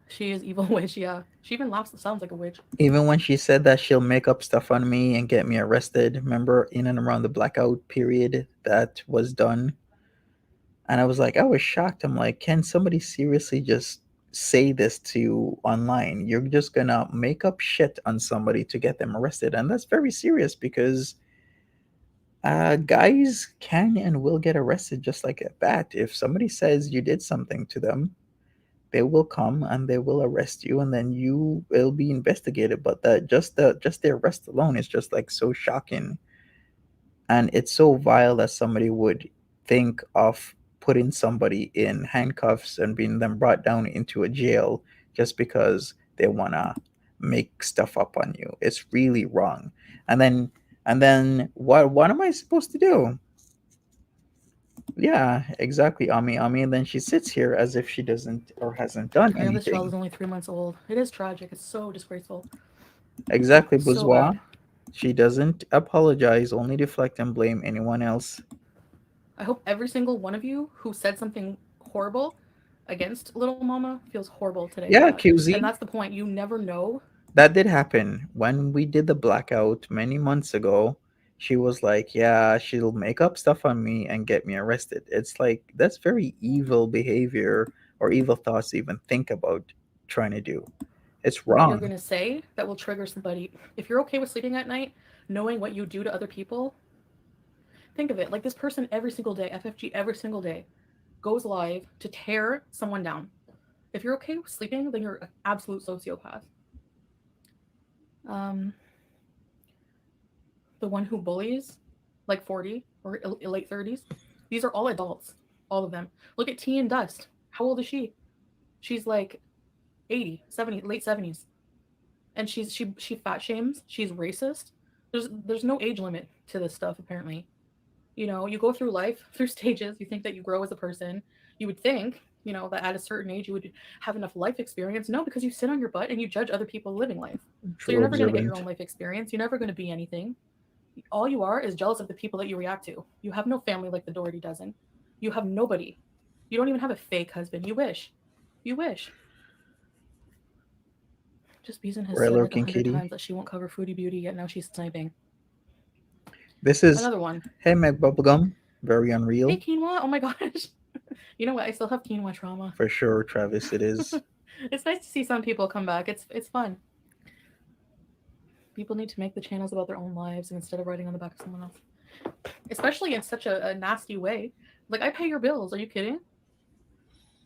She is evil witch, yeah. She even laughs. Sounds like a witch. Even when she said that she'll make up stuff on me and get me arrested, remember in and around the blackout period that was done? And I was like, I was shocked. I'm like, can somebody seriously just say this to you online? You're just gonna make up shit on somebody to get them arrested. And that's very serious because guys can and will get arrested just like that. If somebody says you did something to them, they will come and they will arrest you, and then you will be investigated. But that just the arrest alone is just like so shocking, and it's so vile that somebody would think of putting somebody in handcuffs and being them brought down into a jail just because they want to make stuff up on you. It's really wrong. And then what am I supposed to do? Yeah, exactly, Ami, and then she sits here as if she doesn't or hasn't done Yeah, this child anything. is only 3 months old. It is tragic. It's so disgraceful. Exactly, So bourgeois. bad. She doesn't apologize, only deflect and blame anyone else. I hope every single one of you who said something horrible against little mama feels horrible today for Yeah, that. And QZ. that's the point. You never know. That did happen when we did the blackout many months ago. She was like, "Yeah, she'll make up stuff on me and get me arrested." It's like that's very evil behavior or evil thoughts to even think about trying to do. It's What you're wrong. going to say that will trigger somebody. If you're okay with sleeping at night, knowing what you do to other people, think of it like this person every single day, FFG every single day, goes live to tear someone down. If you're okay with sleeping, then you're an absolute sociopath. Um, the one who bullies, like 40 or late 30s, these are all adults, all of them. Look at T and Dust. How old is she? She's like 80, 70, late 70s. And she fat shames, she's racist. There's no age limit to this stuff apparently. You know, you go through life, through stages, you think that you grow as a person. You would think, that at a certain age you would have enough life experience. No, because you sit on your butt and you judge other people living life. So True you're never going to get your observant. own life experience. You're never going to be anything. All you are is jealous of the people that you react to. You have no family like the Doherty doesn't. You have nobody. You don't even have a fake husband. You wish. You wish. Just Beeson has Right, said like a lurking hundred kitty. times that she won't cover Foodie Beauty, yet now she's sniping. This is Another one. hey Meg Bubblegum. Very Hey unreal. quinoa. Oh my gosh. You know what? I still have quinoa trauma. For sure, Travis, it is. It's nice to see some people come back. It's fun. People need to make the channels about their own lives instead of writing on the back of someone else. Especially in such a nasty way. Like I pay your bills. Are you kidding?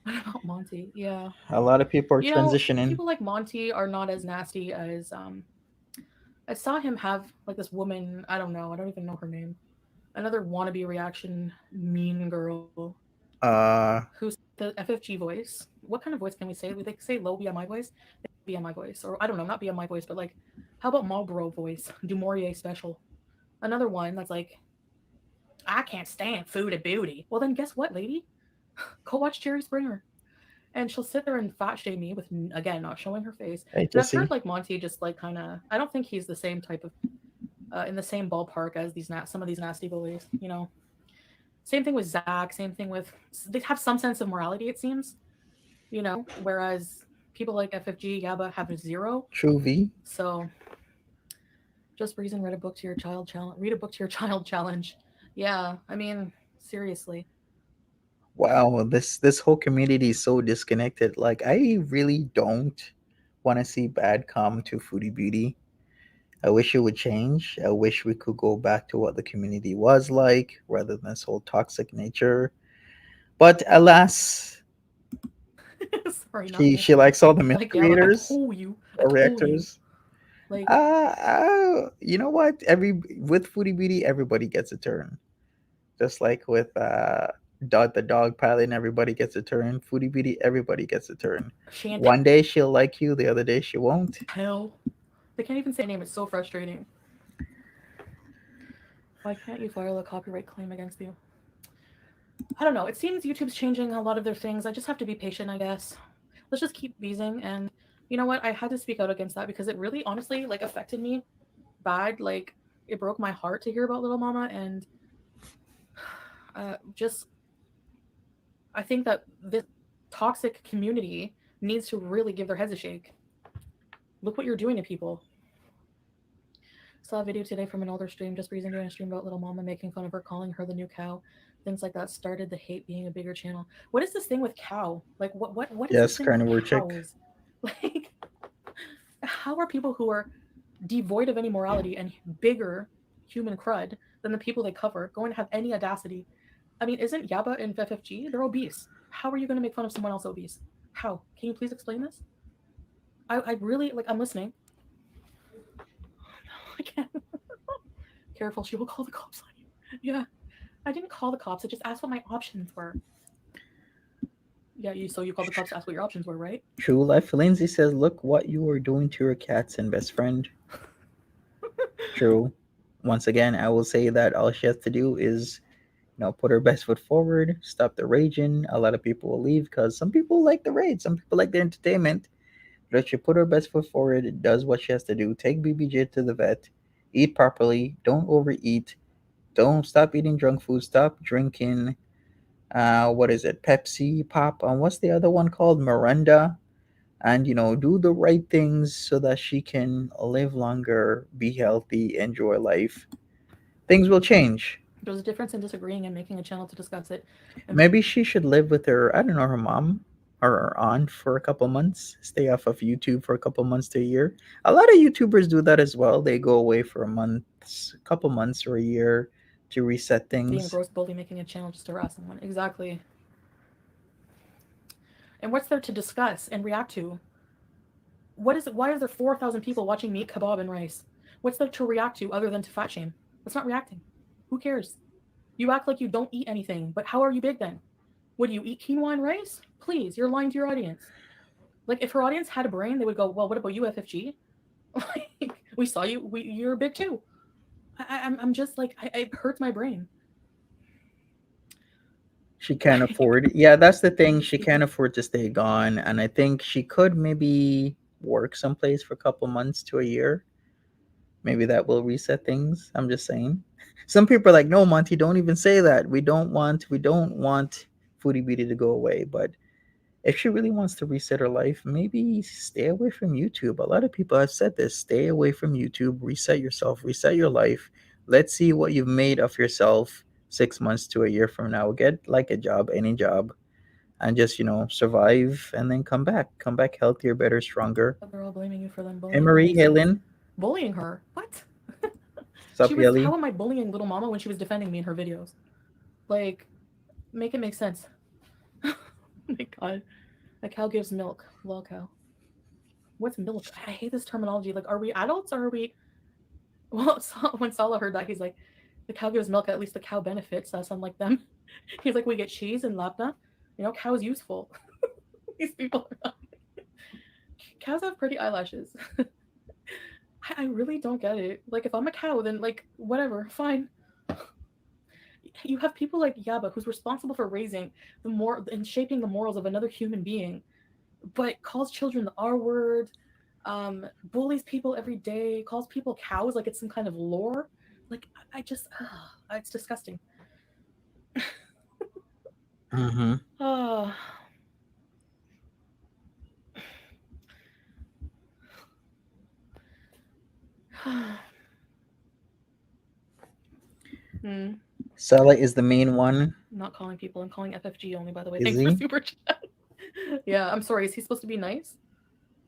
What about Monty? Yeah. A lot of people are transitioning. People like Monty are not as nasty as I saw him have like this woman, I don't know, I don't even know her name. Another wannabe reaction mean girl Uh, who's the FFG voice. What kind of voice can we say? They say low BMI voice, BMI voice, or I don't know, not BMI voice, but like, how about Marlboro voice? Du Maurier special. Another one that's like, I can't stand Foodie Beauty. Well, then guess what, lady? Go watch Jerry Springer. And she'll sit there and fat shame me with, again, not showing her face. hey And I've heard Jesse. like Monty just like kind of, I don't think he's the same type of, in the same ballpark as some of these nasty bullies, Same thing with Zach. Same thing with they have some sense of morality. It seems, whereas people like FFG Yaba have a zero. True V. So just reason read a book to your child challenge. Read a book to your child challenge. Yeah, I mean seriously. Wow, this whole community is so disconnected. Like I really don't want to see bad come to Foodie Beauty. I wish it would change. I wish we could go back to what the community was like rather than this whole toxic nature. But alas, Sorry, not she me. she likes all the milk Like yeah, but I creators told you. I or told you. reactors. Like You know what? Every with Foodie Beauty, everybody gets a turn. Just like with Dot the dog pilot, and everybody gets a turn. Foodie Beauty, everybody gets a turn. Chantal. One day she'll like you, the other day she won't. They can't even say my name. It's so frustrating. Why can't you file a copyright claim against you? I don't know. It seems YouTube's changing a lot of their things. I just have to be patient, I guess. Let's just keep vising. And you know what? I had to speak out against that because it really, honestly, like affected me bad. Like it broke my heart to hear about Little Mama, and just I think that this toxic community needs to really give their heads a shake. Look what you're doing to people. Saw a video today from an older stream, just Reason doing a stream about Little Mama, making fun of her, calling her the new cow. Things like that started the hate being a bigger channel. What is this thing with cow? Like what is this Yes, thing with carnivore chick. cows? Like how are people who are devoid of any morality and bigger human crud than the people they cover going to have any audacity? I mean, isn't Yaba and FFG? They're obese. How are you going to make fun of someone else obese? How? Can you please explain this? I really like. I'm listening. I can't. Careful, she will call the cops on you. Yeah, I didn't call the cops. I just asked what my options were. Yeah, so you called the cops to ask what your options were, right? True life. Lindsay says, "Look what you are doing to your cats and best friend." True. Once again, I will say that all she has to do is, put her best foot forward, stop the raging. A lot of people will leave because some people like the rage, some people like the entertainment. But if she put her best foot forward, does what she has to do, take BBJ to the vet, eat properly, don't overeat, don't stop eating junk food, stop drinking. What is it? Pepsi, pop, and what's the other one called? Miranda. And do the right things so that she can live longer, be healthy, enjoy life. Things will change. There's a difference in disagreeing and making a channel to discuss it. And Maybe she should live with her, I don't know, her mom or her aunt for a couple months, stay off of YouTube for a couple months to a year. A lot of YouTubers do that as well. They go away for a month, a couple months or a year to reset being a things. gross bully, making a channel just to harass someone. Exactly. And what's there to discuss and react to? What is it? Why is there 4,000 people watching me eat kebab and rice? What's there to react to other than to fat shame? That's not reacting. Who cares? You act like you don't eat anything, but how are you big then? Would you eat quinoa and rice? Please, you're lying to your audience. Like if her audience had a brain, they would go, "Well, what about you, FFG? Like we saw you. You're big too." I'm just like it hurts my brain. She can't afford. Yeah, that's the thing. She can't afford to stay gone, and I think she could maybe work someplace for a couple months to a year. Maybe that will reset things. I'm just saying. Some people are like, "No, Monty, don't even say that. We don't want Foodie Beauty to go away." But if she really wants to reset her life, maybe stay away from YouTube. A lot of people have said this: stay away from YouTube, reset yourself, reset your life. Let's see what you've made of yourself 6 months to a year from now. Get like a job, any job, and just survive, and then come back healthier, better, stronger. They're all blaming you for them Hey bullying her. Marie, Makes hey sense. Lynn, Bullying her? What? what's up, She was. Yelly? How am I bullying Little Mama when she was defending me in her videos? Like, make it make sense. Oh my god. A cow gives milk. Lol cow. What's milk? I hate this terminology. Like, are we adults or are we? Well, when Sala heard that, he's like, the cow gives milk. At least the cow benefits us, unlike them. He's like, we get cheese and labna. Cow is useful. These people are not. Cows have pretty eyelashes. I really don't get it. Like, if I'm a cow, then like whatever, fine. You have people like Yaba who's responsible for raising the more and shaping the morals of another human being, but calls children the R word, bullies people every day, calls people cows like it's some kind of lore. Like I just, it's disgusting. Mm-hmm. Uh, hmm. Sala is the main one. I'm not calling people. I'm calling FFG only. By the way, Is thanks for he? super chat. Yeah, I'm sorry. Is he supposed to be nice?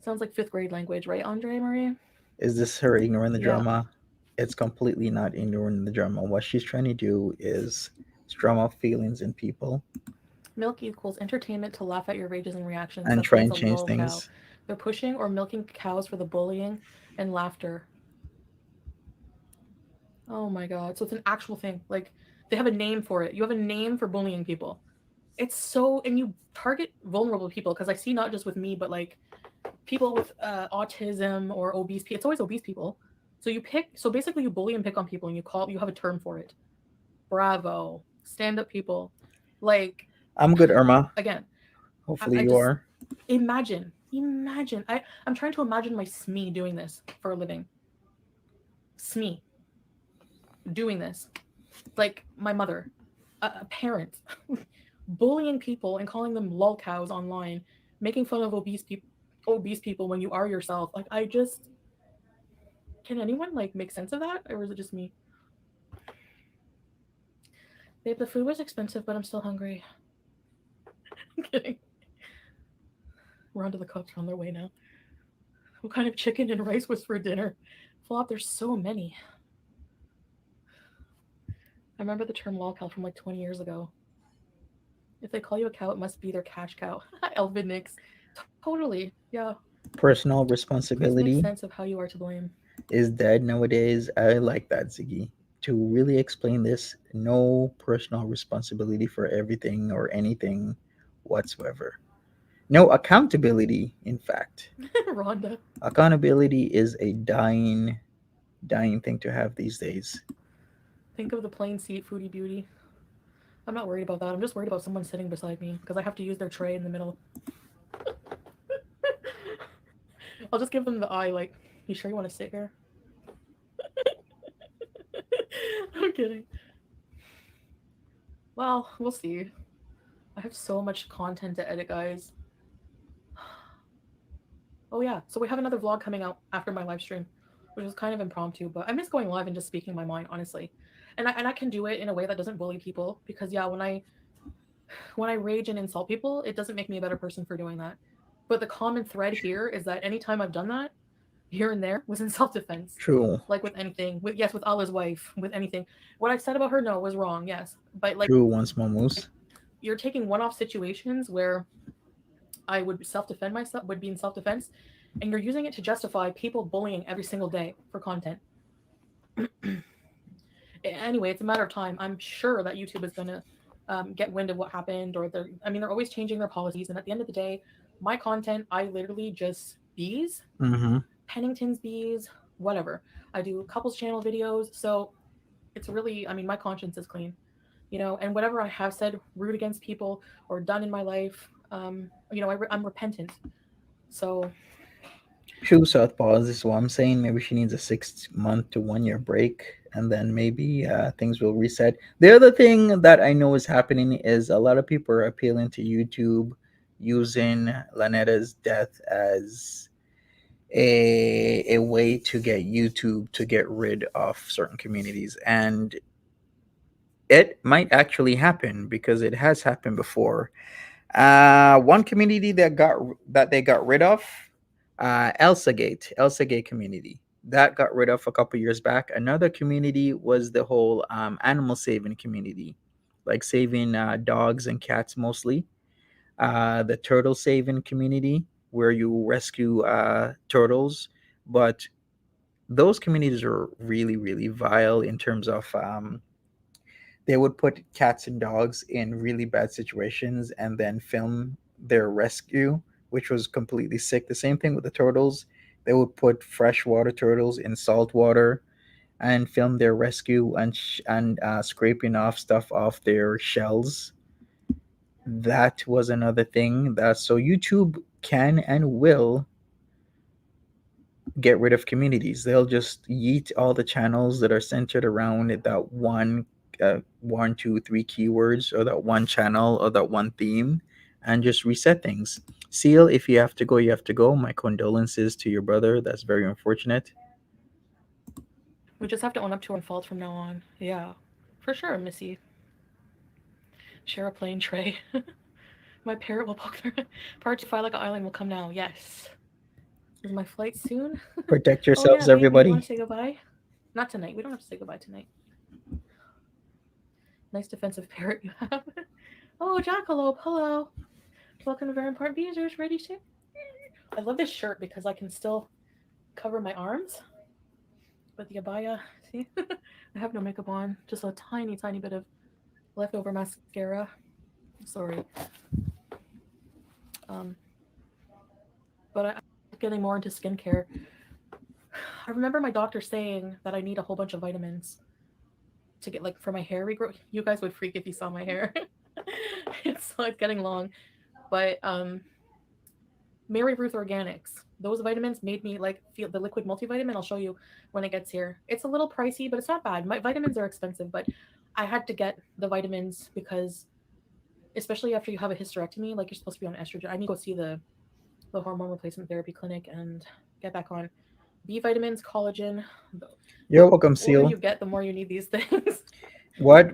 Sounds like fifth grade language, right, Andre Marie? Is this her ignoring the Yeah. drama? It's completely not ignoring the drama. What she's trying to do is drum up feelings in people Milk equals entertainment to laugh at your rages and reactions. and That's why try it's and a change lol cow. things. They're pushing or milking cows for the bullying and laughter. Oh my god. So it's an actual thing. Like they have a name for it. You have a name for bullying people. It's so and you target vulnerable people because I see not just with me, but like people with autism or obese people. It's always obese people. So basically you bully and pick on people and you have a term for it. Bravo. Stand up people. Like, I'm good, Irma. again, Hopefully I you just are. imagine. I'm trying to imagine my SME doing this for a living. SME doing this. Like my mother, a parent, bullying people and calling them lol cows online, making fun of obese people when you are yourself. Like I just can anyone like make sense of that, or is it just me? Babe, the food was expensive, but I'm still hungry. I'm kidding. We're onto the cooks on their way now. What kind of chicken and rice was for dinner? Flop, there's so many. I remember the term lol cow from like 20 years ago. If they call you a cow, it must be their cash cow. Elvin Nix. Totally. Yeah. Personal Please make sense responsibility of how you are to blame. is dead nowadays. I like that, Ziggy. To really explain this, no personal responsibility for everything or anything whatsoever. No accountability, in fact. Rhonda. Accountability is a dying thing to have these days. Think of the plain seat, Foodie Beauty. I'm not worried about that. I'm just worried about someone sitting beside me because I have to use their tray in the middle. I'll just give them the eye, like, you sure you want to sit here? I'm kidding. Well, we'll see. I have so much content to edit, guys. Oh, yeah. So we have another vlog coming out after my live stream, which is kind of impromptu, but I miss going live and just speaking my mind, honestly. And I can do it in a way that doesn't bully people because, yeah, when I rage and insult people, it doesn't make me a better person for doing that. But the common thread here is that anytime I've done that, here and there, was in self-defense. True. Like with anything. With Allah's wife, with anything. What I said about her, no, was wrong, yes. But like True, once more moose. you're taking one-off situations where I would self-defend myself, would be in self-defense, and you're using it to justify people bullying every single day for content. Anyway, it's a matter of time. I'm sure that YouTube is gonna get wind of what happened, or they're always changing their policies. And at the end of the day, my content, I literally just bees, Mm-hmm. Pennington's bees, whatever. I do couples channel videos, so it's really, my conscience is clean, and whatever I have said rude against people or done in my life, I'm repentant. So True, Southpaw. This is what I'm saying. Maybe she needs a 6 month to 1 year break, and then maybe things will reset. The other thing that I know is happening is a lot of people are appealing to YouTube, using Lanetta's death as a way to get YouTube to get rid of certain communities, and it might actually happen because it has happened before. One community that they got rid of, Elsa Gate community that got rid of a couple years back. Another community was the whole animal saving community, like saving dogs and cats mostly. The turtle saving community where you rescue turtles, but those communities are really vile in terms of they would put cats and dogs in really bad situations and then film their rescue, which was completely sick. The same thing with the turtles. They would put freshwater turtles in salt water and film their rescue and scraping off stuff off their shells. That was another thing that so YouTube can and will get rid of communities. They'll just yeet all the channels that are centered around that one, two, three keywords or that one channel or that one theme and just reset things. Seal, if you have to go, you have to go. My condolences to your brother. That's very unfortunate. we just have to own up to our faults from now on. Yeah, for sure, Missy. Share a plane tray. My parrot will poke their part to fly like an island will come now. Yes. Is my flight soon? Protect Oh yeah, yourselves, baby, you want everybody. to say goodbye? Not tonight. We don't have to say goodbye tonight. Nice defensive parrot you have. Oh, Jackalope, hello. Welcome to Very Important Users. Ready to? I love this shirt because I can still cover my arms with the abaya. See, I have no makeup on, just a tiny bit of leftover mascara. Sorry. Um, but I'm getting more into skincare. I remember my doctor saying that I need a whole bunch of vitamins to get like for my hair regrow. You guys would freak if you saw my hair. It's getting long, but Mary Ruth Organics. Those vitamins made me like feel the liquid multivitamin. I'll show you when it gets here. It's a little pricey, but it's not bad. My vitamins are expensive, but I had to get the vitamins because, especially after you have a hysterectomy, like you're supposed to be on estrogen. I need to go see the hormone replacement therapy clinic and get back on B vitamins, collagen. The You're welcome, older Seal. you get, the more you need these things. What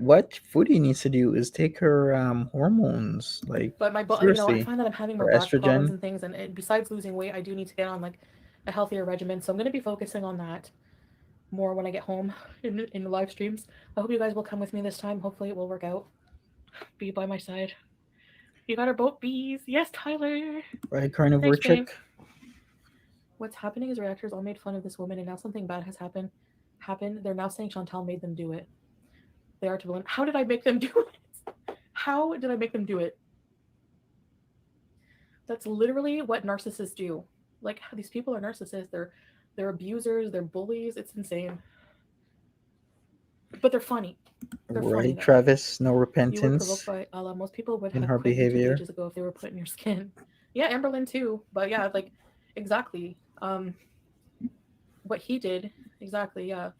Foodie needs to do is take her hormones, like But I seriously, find that I'm having her more back problems estrogen. and things. And besides losing weight, I do need to get on like a healthier regimen. So I'm going to be focusing on that more when I get home in the live streams. I hope you guys will come with me this time. Hopefully it will work out. Be by my side. You got our boat bees. Yes, Tyler. Right, carnivore Thanks, chick. babe. What's happening is reactors all made fun of this woman, and now something bad has happened. They're now saying Chantal made them do it. They are to blame. How did I make them do it? How did I make them do it? That's literally what narcissists do. Like these people are narcissists. They're abusers. They're bullies. It's insane. But they're funny. They're funny Right, though. Travis. No You were provoked repentance by Allah. Most people would in have her quit YouTube behavior. ages ago if they were put in your skin. Yeah, Amberlyn too. But yeah, like exactly. What he did exactly. Yeah.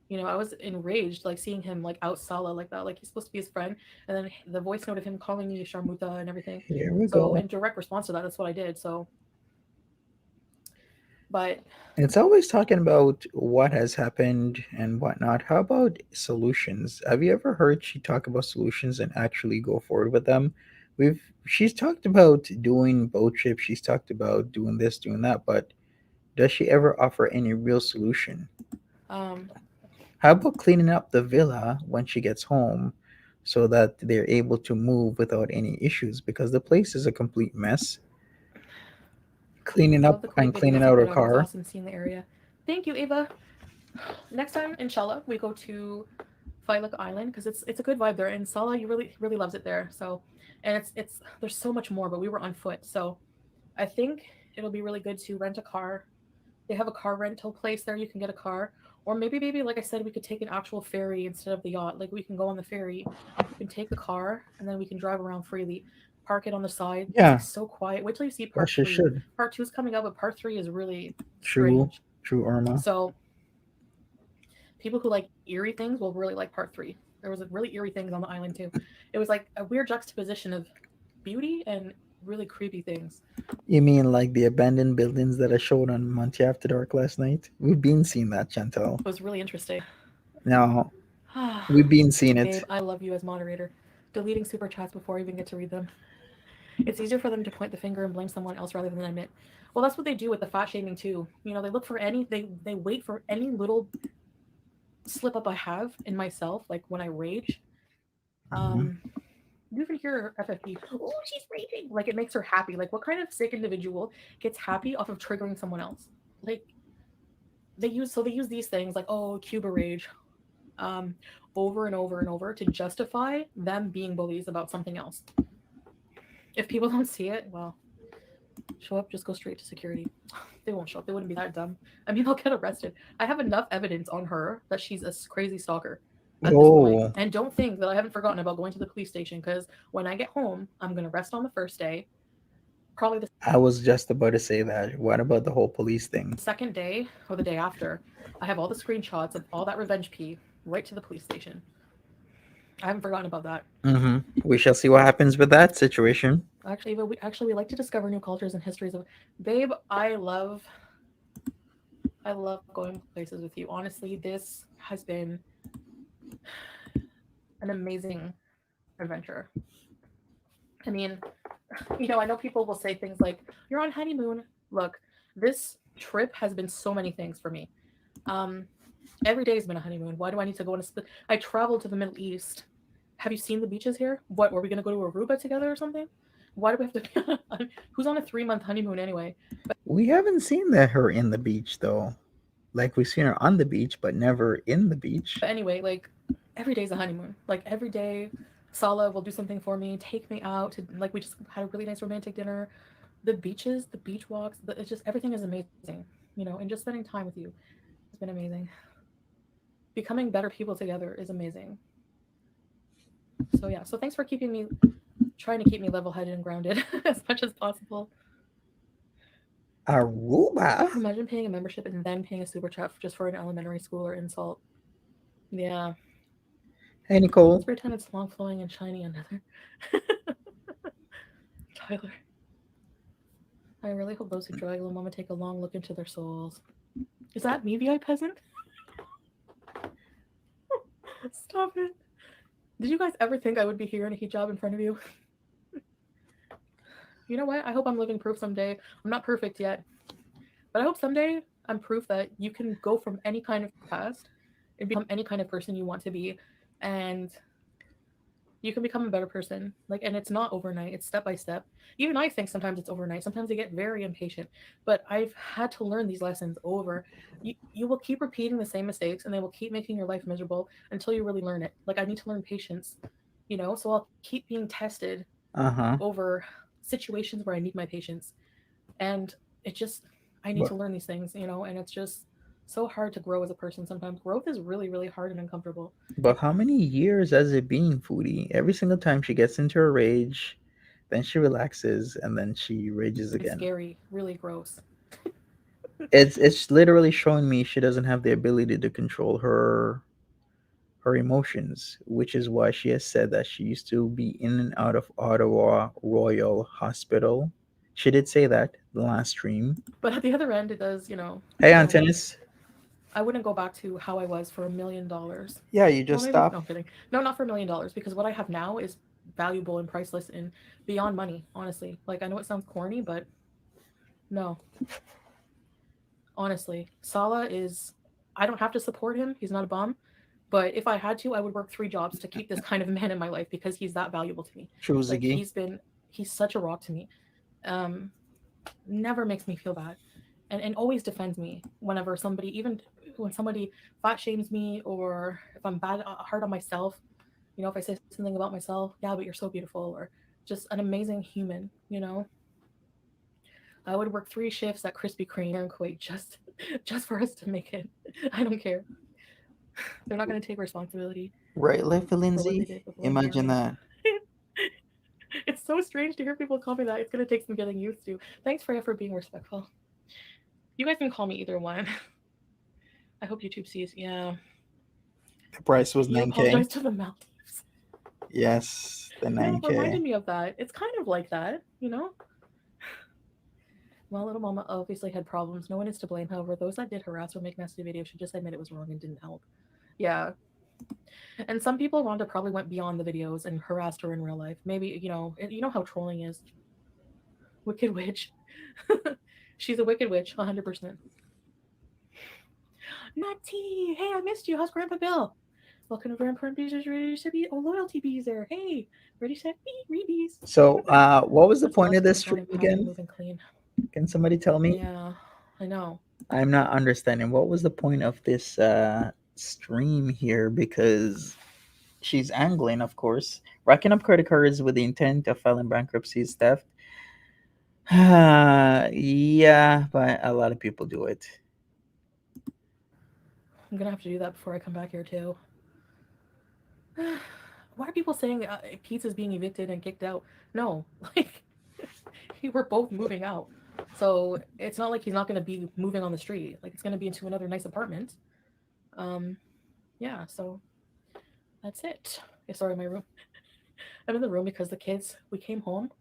I was enraged, like seeing him like out Salah like that. Like he's supposed to be his friend, and then the voice note of him calling me Sharmuta and everything. Here we So go. in direct response to that, that's what I did. So, but It's always talking about what has happened and whatnot. How about solutions? Have you ever heard she talk about solutions and actually go forward with them? She's talked about doing boat trips, she's talked about doing this, doing that, but does she ever offer any real solution? um, How about cleaning up the villa when she gets home so that they're able to move without any issues because the place is a complete mess. Cleaning love up the Kuwait and video. cleaning That's a out her photo. It was car. awesome seeing the area. Thank you, Ava. Next time, inshallah, we go to Failuk Island because it's a good vibe there. And Salah, you really loves it there. So, and it's there's so much more. But we were on foot, so I think it'll be really good to rent a car. They have a car rental place there. You can get a car, or maybe like I said, we could take an actual ferry instead of the yacht. Like we can go on the ferry, we can take the car, and then we can drive around freely. Park it on the side. It's like Yeah, so quiet. Wait till you see as part she three. should. Part two is coming up, but part three is really True, strange. true, Irma. So people who like eerie things will really like part three. There was a really eerie things on the island too. It was like a weird juxtaposition of beauty and really creepy things. You mean like the abandoned buildings that I showed on Monty After Dark last night? We've been seeing that, Chantal. It was really interesting. Now, we've been seeing Babe, it. I love you as moderator. Deleting super chats before I even get to read them. It's easier for them to point the finger and blame someone else rather than admit. Well, that's what they do with the fat shaming too. They look for they wait for any little slip up I have in myself, like when I rage. Mhm. Um, you even hear FFP. Oh, she's raging. Like it makes her happy. Like what kind of sick individual gets happy off of triggering someone else? Like they use these things like Cuba rage, um, over and over and over to justify them being bullies about something else. If people don't see it, well, show up, just go straight to security. They won't show up. They wouldn't be that dumb. I mean, they'll get arrested. I have enough evidence on her that she's a crazy stalker at this point. Oh, And don't think that I haven't forgotten about going to the police station because when I get home, I'm going to rest on the first day. Probably the I was just about to say that. What about the whole police thing? second day or the day after. I have all the screenshots of all that revenge pee right to the police station. I haven't forgotten about that. We shall see what happens with that situation. Actually, we like to discover new cultures and histories of. Babe, I love going places with you. Honestly, this has been an amazing adventure. I mean, I know people will say things like, "You're on honeymoon." Look, this trip has been so many things for me. Um, every day has been a honeymoon. Why do I need to go on a split? I traveled to the Middle East. Have you seen the beaches here? What, were we gonna go to Aruba together or something? Why do we have to? Who's on a 3 month honeymoon anyway? We haven't seen that her in the beach though. Like we've seen her on the beach, but never in the beach. But anyway, like every day's a honeymoon. Like every day, Salah will do something for me, take me out to like we just had a really nice romantic dinner. The beaches, the beach walks, it's just everything is amazing. and just spending time with you has been amazing. Becoming better people together is amazing. So yeah, so thanks for trying to keep me level headed and grounded as much as possible. Aruba. Imagine paying a membership and then paying a super chat just for an elementary school or insult. Yeah, Hey, let's Nicole. pretend it's long flowing and shiny another. Tyler, I really hope those who drag the moment take a long look into their souls. Is that me, VI peasant? Stop it. Did you guys ever think I would be here in a hijab in front of you? You know what? I hope I'm living proof someday. I'm not perfect yet, but I hope someday I'm proof that you can go from any kind of past and become any kind of person you want to be, and you can become a better person. Like, and it's not overnight; it's step by step. Even I think sometimes it's overnight. Sometimes I get very impatient, but I've had to learn these lessons over. You will keep repeating the same mistakes, and they will keep making your life miserable until you really learn it. Like, I need to learn patience, so I'll keep being tested Uh huh. over situations where I need my patience. And it just, I need But to learn these things, and it's just so hard to grow as a person sometimes. Growth is really, really hard and uncomfortable. how many years has it been, Foodie? Every single time she gets into a rage, then she relaxes, and then she rages It's again. scary, really gross. It's literally showing me she doesn't have the ability to control her emotions, which is why she has said that she used to be in and out of Ottawa Royal Hospital. She did say that the last stream. But at the other end, it does, Hey, no, Antonis. I wouldn't go back to how I was for $1 million. Yeah, you Well, just maybe, stop. no, I'm kidding. No, not for $1 million, because what I have now is valuable and priceless and beyond money, honestly. Like, I know it sounds corny, but no, honestly. Salah is, I don't have to support him. He's not a bum. But if I had to, I would work 3 jobs to keep this kind of man in my life because he's that valuable to me. Like, Chuzigi. he's such a rock to me. Um, Never makes me feel bad, and always defends me whenever somebody, even when somebody fat shames me, or if I'm bad hard on myself. If I say something about myself, yeah, but you're so beautiful, or just an amazing human. I would work 3 shifts at Krispy Kreme here in Kuwait just for us to make it. I don't care. They're not going to take responsibility Right, Life for what they Lindsay. did before they Imagine married. that. It's so strange to hear people call me that. It's going to take some getting used to. Thanks, Freya, for being respectful. You guys can call me either one. I hope YouTube sees. Yeah. The price was You 9K. apologize to the Maldives. Yes, the It 9K. reminded me of that. It's kind of like that. Well, little mama obviously had problems. No one is to blame. However, those that did harass or make nasty videos should just admit it was wrong and didn't help. Yeah. And some people, Rhonda, probably went beyond the videos and harassed her in real life. Maybe, you know how trolling is. Wicked witch. She's a wicked witch, 100%. Natty, hey, I missed you. How's Grandpa Bill? Welcome to Grandpa Beezer's Ready to Be. Oh, Loyalty Beezer. Hey, ready, set, be, rebees. So, what was the That's the point of best this feeling, feeling stream empowered and again? moving clean. Can somebody tell me? Yeah, I know. I'm not understanding. What was the point of this stream here? Because she's angling, of course. Racking up credit cards with the intent of filing bankruptcy is theft. Yeah, but a lot of people do it. I'm gonna have to do that before I come back here too. Why are people saying Pete's being evicted and kicked out? No, like we're both moving out, so it's not like he's not gonna be moving on the street. Like, it's gonna be into another nice apartment. Um, yeah. So that's it. Yeah, sorry, my room. I'm in the room because the kids. We came home.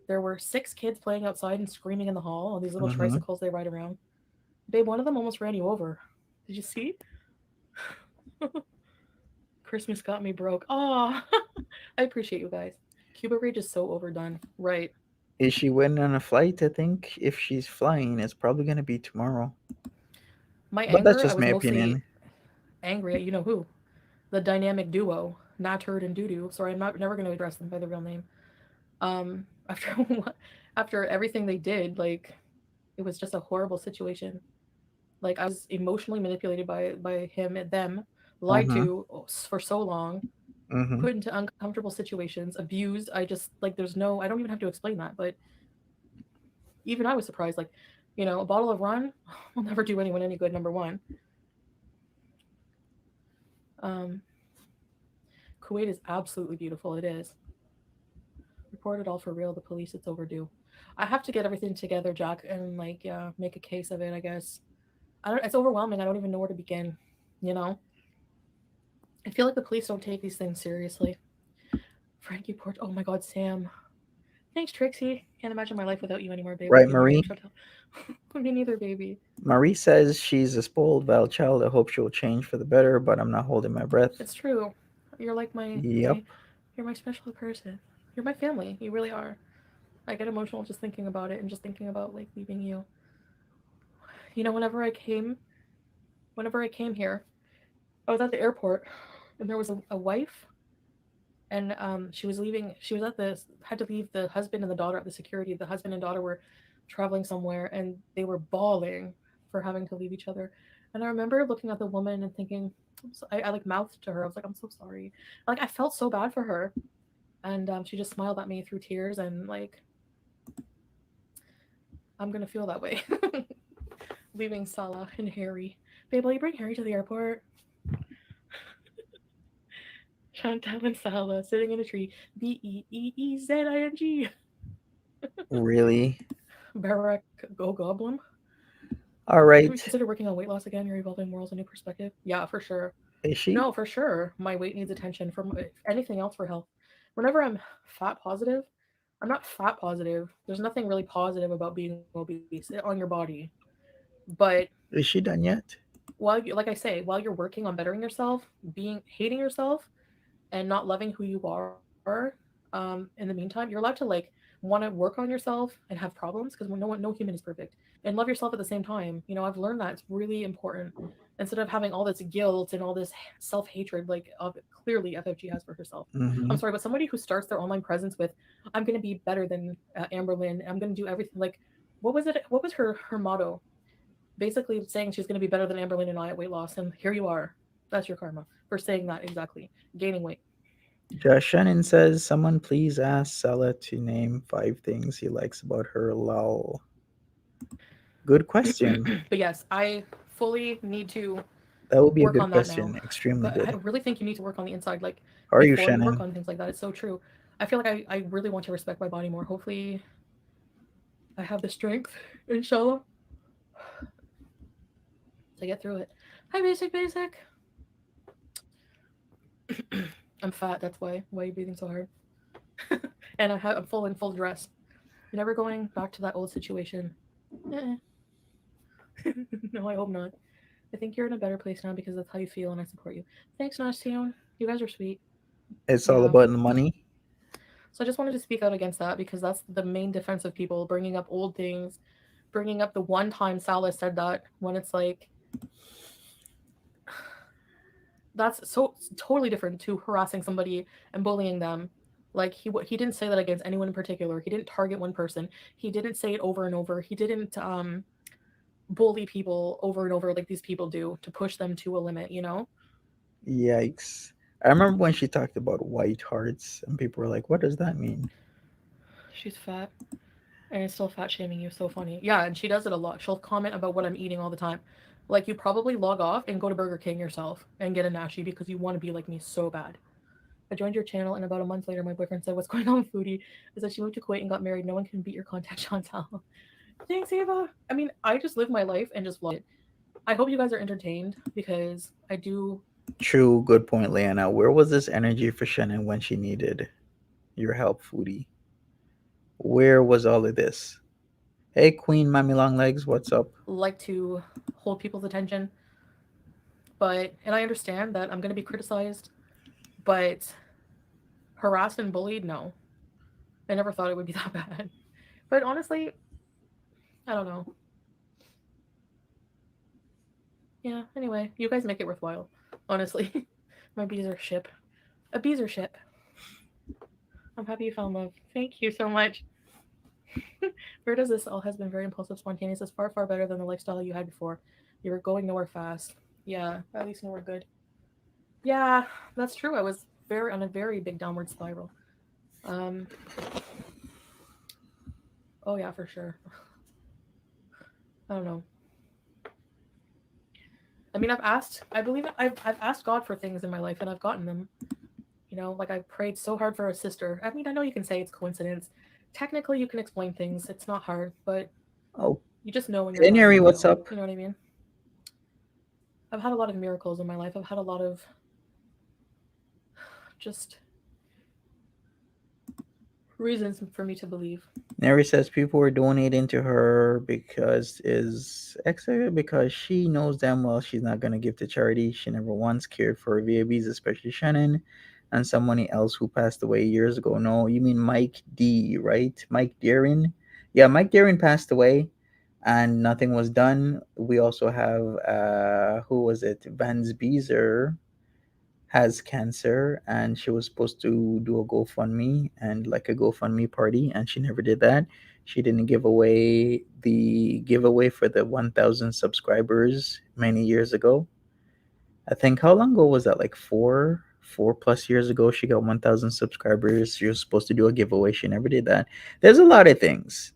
There were 6 kids playing outside and screaming in the hall on these little Mm-hmm. tricycles they ride around. Babe, one of them almost ran you over. Did you see? Christmas got me broke. Oh, I appreciate you guys. Cuba Rage is so overdone. Right. Is she waiting on a flight? I think if she's flying, it's probably gonna be tomorrow. My But that's anger, I just was my mostly opinion. angry at you know who. The dynamic duo, Naturd and Doodoo. Sorry, I'm not never going to address them by their real name. After after everything they did, like, it was just a horrible situation. Like, I was emotionally manipulated by him and them, lied Mm-hmm. to for so long, Mm-hmm. put into uncomfortable situations, abused. I just, like, there's no, I don't even have to explain that, but even I was surprised. Like, You know, a bottle of rum will never do anyone any good, number one. Um, Kuwait is absolutely beautiful. It is. Report it all for real. The police, it's overdue. I have to get everything together, Jack, and like, yeah, make a case of it, I guess. I don't, it's overwhelming. I don't even know where to begin. You know? I feel like the police don't take these things seriously. Frankie Port. Oh my God, Sam. Thanks, Trixie. Can't imagine my life without you anymore, babe. Right, Love you very Marie? much, Chantal. Me neither, baby. Marie says she's a spoiled, vile child. I hope she'll change for the better, but I'm not holding my breath. It's true. You're like Yep. you're my special person. You're my family. You really are. I get emotional just thinking about it and just thinking about like leaving you. You know, whenever I came here, I was at the airport and there was a wife and she was leaving. She was at the had to leave the husband and the daughter at the security. The husband and daughter were traveling somewhere and they were bawling for having to leave each other. And I remember looking at the woman and thinking, I like mouthed to her. I was like, I'm so sorry. Like I felt so bad for her, and she just smiled at me through tears and like I'm gonna feel that way. Leaving Salah and Harry. Babe, will you bring Harry to the airport? Chantal and Salah sitting in a tree. Beeeezing. Really? Barack Go Goblin. All Should we right. consider working on weight loss again? You're evolving morals, a new perspective. Yeah, for sure. Is she? No, for sure. My weight needs attention from anything else for health. Whenever I'm fat positive, I'm not fat positive. There's nothing really positive about being obese on your body. But Is she done yet? while you, like I say, while you're working on bettering yourself, being hating yourself, and not loving who you are, in the meantime, you're allowed to like want to work on yourself and have problems because no human is perfect, and love yourself at the same time. You know, I've learned that it's really important. Instead of having all this guilt and all this self hatred, like clearly FFG has for herself. Mm-hmm. I'm sorry, but somebody who starts their online presence with, "I'm going to be better than Amberlynn. I'm going to do everything." Like, what was it? What was her motto? Basically saying she's going to be better than Amberlynn and I at weight loss, and here you are. That's your karma for saying that exactly. Gaining weight. Josh Shannon says, someone please ask Sella to name 5 things he likes about her. Lol. Good question. But yes, I fully need to That would be a work good on that now. question. Extremely But I good. really think you need to work on the inside, like How are you, before you work Shannon? on things like that. It's so true. I feel like I really want to respect my body more. Hopefully, I have the strength, inshallah, to get through it. Hi, basic. I'm fat. That's why. Why are you breathing so hard? And I'm full dress. You're never going back to that old situation. Eh. No, I hope not. I think you're in a better place now because that's how you feel, and I support you. Thanks, Nastion. You guys are sweet. It's all Yeah. about the money. So I just wanted to speak out against that because that's the main defense of people bringing up old things, bringing up the one time Salah said that when it's like that's so totally different to harassing somebody and bullying them. Like he didn't say that against anyone in particular. He didn't target one person. He didn't say it over and over. He didn't bully people over and over like these people do to push them to a limit. You know, Yikes. I remember when she talked about white hearts, and people were like, what does that mean? she's fat. And it's still fat shaming you. So funny. Yeah, and she does it a lot. She'll comment about what I'm eating all the time. Like you probably log off and go to Burger King yourself and get a nashi because you want to be like me so bad. I joined your channel and about a month later my boyfriend said, "What's going on with Foodie?" I said she moved to Kuwait and got married. No one can beat your contact, Chantal. Thanks, Ava. I mean, I just live my life and just vlog it. I hope you guys are entertained because I do. True, good point, Leanna. Where was this energy for Shannon when she needed your help, Foodie? Where was all of this? Hey, Queen Mommy Long Legs, what's up? Like to hold people's attention, but and I understand that I'm going to be criticized, but harassed and bullied, no. I never thought it would be that bad. But honestly, I don't know. Yeah, anyway, you guys make it worthwhile. Honestly. My bees are ship. A bees are ship. I'm happy you found love. Thank you so much. Where does this all has been very impulsive, spontaneous. Is far better than the lifestyle you had before. You were going nowhere fast. Yeah, at least nowhere good. Yeah, that's true. I was very on a very big downward spiral. Um. Oh yeah, for sure. I don't know. I mean, I believe I've asked God for things in my life and I've gotten them. You know, like I prayed so hard for a sister. I mean, I know you can say it's coincidence. Technically, you can explain things. It's not hard, but Oh, you just know when you're alive January, when you what's know. up? You know what I mean? I've had a lot of miracles in my life. I've had a lot of just reasons for me to believe. Neri says people are donating to her because she knows damn well she's not gonna give to charity. She never once cared for VABs, especially Shannon and somebody else who passed away years ago. No, you mean Mike D, right? Mike Deering. Yeah, Mike Deering passed away and nothing was done. We also have who was it? Vans Beezer has cancer and she was supposed to do a GoFundMe and like a GoFundMe party and she never did that. She didn't give away the giveaway for the 1,000 subscribers many years ago. I think how long ago was that? Like 4 plus years ago. She got 1,000 subscribers. She was supposed to do a giveaway. She never did that. There's a lot of things.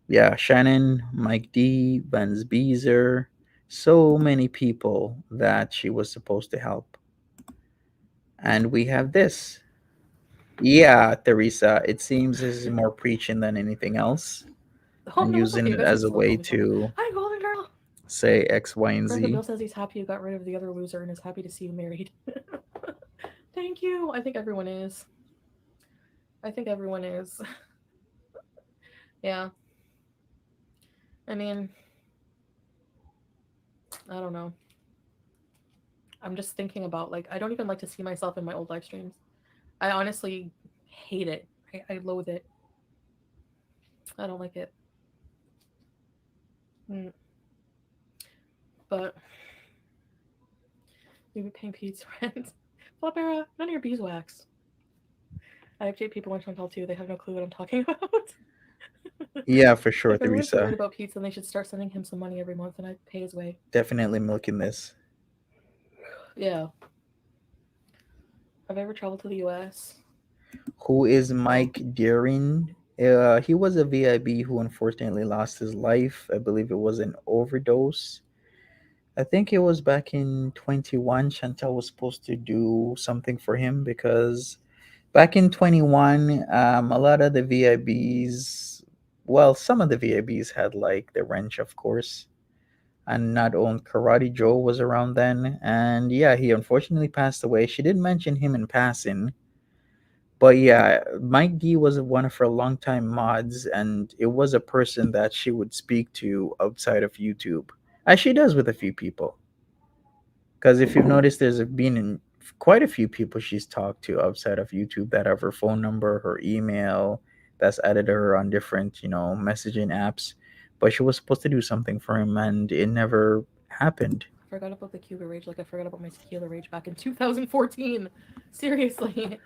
Yeah, Shannon, Mike D, Vans Beezer, so many people that she was supposed to help. And we have this. Yeah, Teresa, it seems this is more preaching than anything else Oh and no, it's okay. using You it guys can as a still way call me something. to Hi, Golden Girl. say X, Y, and Brenda Z. Bill says he's happy you got rid of the other loser and is happy to see you married. Thank you. I think everyone is. I think everyone is. Yeah. I mean, I don't know. I'm just thinking about like I don't even like to see myself in my old live streams. I honestly hate it. I loathe it. I don't like it. Mm. But we be paying Pete's rent. Flopera, none of your beeswax. I update people on Chantal too. They have no clue what I'm talking about. Yeah, for sure, If everyone's so worried Teresa. about Pete, then they should start sending him some money every month and I'd pay his way. Definitely milking this. Yeah. Have I ever traveled to the US? Who is Mike Deering? He was a VIB who unfortunately lost his life. I believe it was an overdose. I think it was back in 21. Chantal was supposed to do something for him because back in 21, a lot of the VIBs, well, some of the VIBs had like the wrench, of course, and not only Karate Joe was around then. And yeah, he unfortunately passed away. She did mention him in passing, but yeah, Mike D was one of her longtime mods, and it was a person that she would speak to outside of YouTube, as she does with a few people. Because if you've noticed, there's been quite a few people she's talked to outside of YouTube that have her phone number, her email, that's added her on different, messaging apps. But she was supposed to do something for him, and it never happened. I forgot about the Cuba Rage like I forgot about my tequila rage back in 2014. Seriously.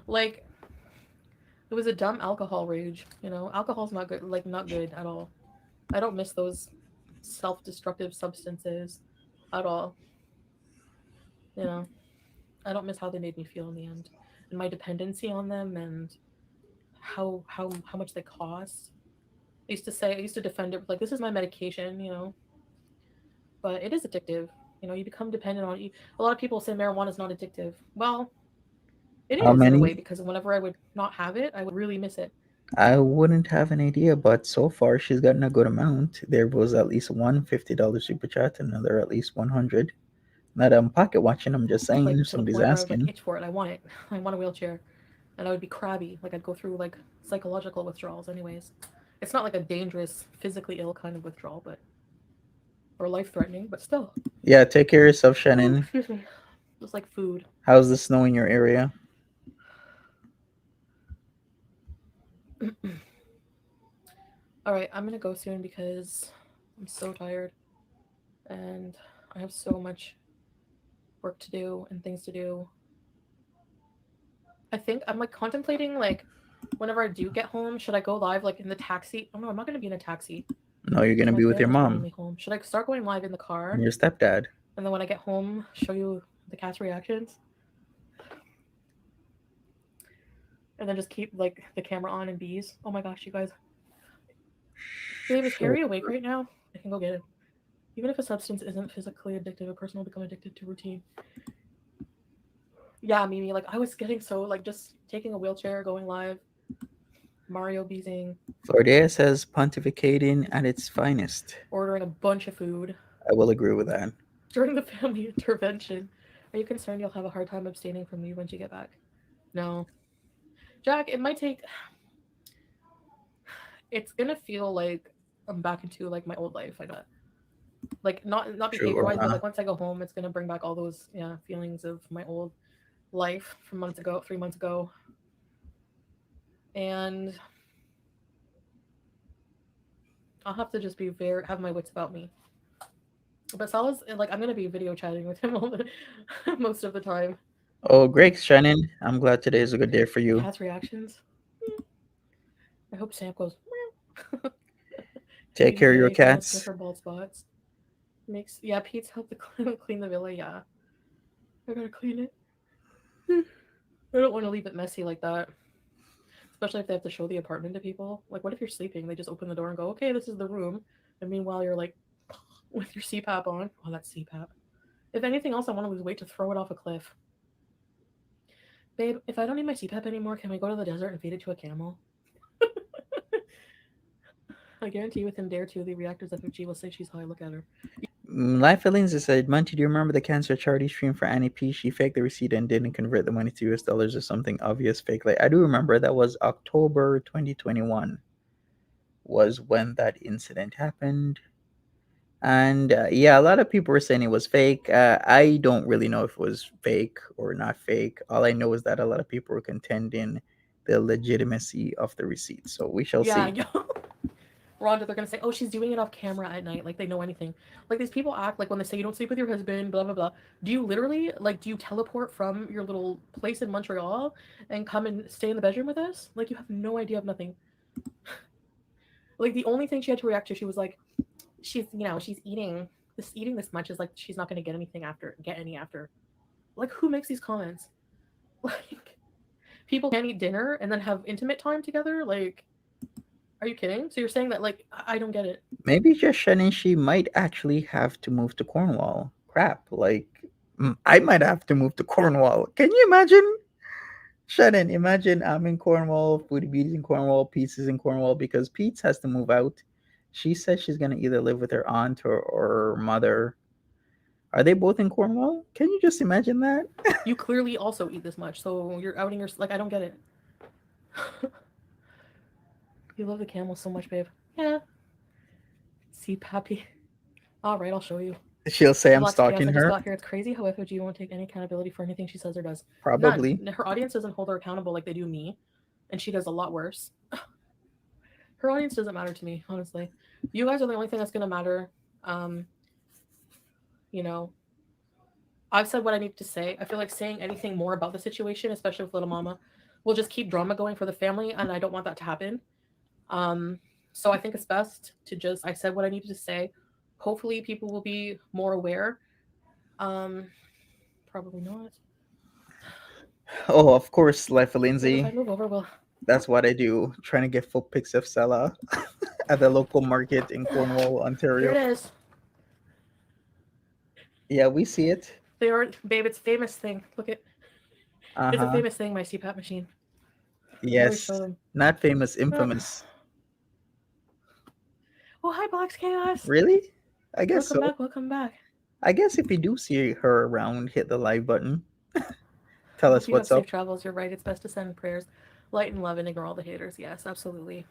Like, it was a dumb alcohol rage, you know? Alcohol's not good, like, not good at all. I don't miss those self destructive substances at all, you know? I don't miss how they made me feel in the end. And my dependency on them and how much they cost. I used to defend it with like this is my medication, you know, but it is addictive. You know, you become dependent on it. A lot of people say marijuana is not addictive. Well, it How is in a way many? because whenever I would not have it, I would really miss it. I wouldn't have an idea, but so far she's gotten a good amount. There was at least one $50 super chat, another at least 100. Not I'm pocket watching, I'm just saying Like if to the somebody's point where I would like asking. itch for it. I want it. I want a wheelchair, and I would be crabby. Like I'd go through like psychological withdrawals. Anyways, it's not like a dangerous, physically ill kind of withdrawal, but or life threatening, but still. Yeah, take care of yourself, Oh, Shannon. excuse me. Just like food. How's the snow in your area? All right, I'm gonna go soon because I'm so tired and I have so much work to do and things to do. I think I'm like contemplating like whenever I do get home, should I go live like in the taxi? Oh no, I'm not gonna be in a taxi No, you're because gonna my be with your family's bringing mom me home. Should I start going live in the and car your stepdad. and then when I get home, show you the cat's reactions and then just keep like the camera on and bees? Oh my gosh, you guys. Babe, is Sure. Harry awake right now? I can go get him. Even if a substance isn't physically addictive, a person will become addicted to routine. Yeah, Mimi, like I was getting so like just taking a wheelchair, going live, Mario beezing, Florida says pontificating at its finest. ordering a bunch of food I will agree with that. during the family intervention. Are you concerned you'll have a hard time abstaining from me once you get back? No. Jack, it might take it's gonna feel like I'm back into like my old life. I know that. Like not True. behavior wise, but like once I go home, it's gonna bring back all those feelings of my old life from months ago, 3 months ago, and I'll have to just be very have my wits about me. But Salah's like I'm gonna be video chatting with him all the, most of the time. Oh, great, Shannon. I'm glad today is a good day for you. Cat's reactions. I hope Sam goes. Take care of your Day, gonna sniff cats. her bald spots. Makes Pete's helped to clean the villa. Yeah, I gotta clean it. I don't want to leave it messy like that. Especially if they have to show the apartment to people. Like, what if you're sleeping? They just open the door and go, "Okay, this is the room." And meanwhile, you're like with your CPAP on. Oh, that's CPAP. If anything else, I want to lose weight to throw it off a cliff. Babe, if I don't need my CPAP anymore, can we go to the desert and feed it to a camel? I guarantee within day or two, the reactor's FFG will say she's high. Look at her. Life Lindsay said, Monty, do you remember the cancer charity stream for Annie P? She faked the receipt and didn't convert the money to US dollars or something obvious fake. Like, I do remember that was October 2021 was when that incident happened. And yeah, a lot of people were saying it was fake. I don't really know if it was fake or not fake. All I know is that a lot of people were contending the legitimacy of the receipt. So we shall Yeah, see. yeah. Rhonda, they're gonna say, "Oh, she's doing it off camera at night." Like they know anything. Like these people act like when they say you don't sleep with your husband, blah blah blah. Do you literally like? Do you teleport from your little place in Montreal and come and stay in the bedroom with us? Like you have no idea of nothing. Like the only thing she had to react to, she was like, she's eating this much is like she's not gonna get any after. Like who makes these comments? Like people can't eat dinner and then have intimate time together. Like, are you kidding? So you're saying that like I don't get it. Maybe just Shannon, she might actually have to move to Cornwall. Crap. Like, I might have to move to Cornwall. Can you imagine? Shannon, imagine I'm in Cornwall, Foodie Beauty's in Cornwall, Pete's is in Cornwall because Pete's has to move out. She says she's going to either live with her aunt or mother. Are they both in Cornwall? Can you just imagine that? You clearly also eat this much, so you're outing your like. I don't get it. You love the camel so much, babe. Yeah. See, Pappy. All right, I'll show you. She'll say I'm Lots of chaos. stalking I just her. got here. It's crazy how FOG won't take any accountability for anything she says or does. None. Probably. Her audience doesn't hold her accountable like they do me, and she does a lot worse. Her audience doesn't matter to me, honestly. You guys are the only thing that's gonna matter. Um, you know, I've said what I need to say. I feel like saying anything more about the situation, especially with little mama, will just keep drama going for the family, and I don't want that to happen. Um, so I think it's best to just I said what I needed to say. Hopefully, people will be more aware. Um, probably not. Oh, of course, Life of Maybe if I Lindsay. move over, we'll. That's what I do. Trying to get full pics of Sella at the local market in Cornwall, Here Ontario. it is. Yeah, we see it. They are, babe. It's a famous thing. Look at. It's a Uh-huh. famous thing. My CPAP machine. Really Yes. show them. Not famous, Uh, infamous. oh, hi, Box Chaos. Really? I guess Welcome so. back. Welcome back. I guess if you do see her around, hit the like button. I Tell hope us you have what's safe up. travels. You're right. It's best to send prayers, light and love, and ignore all the haters. Yes, absolutely.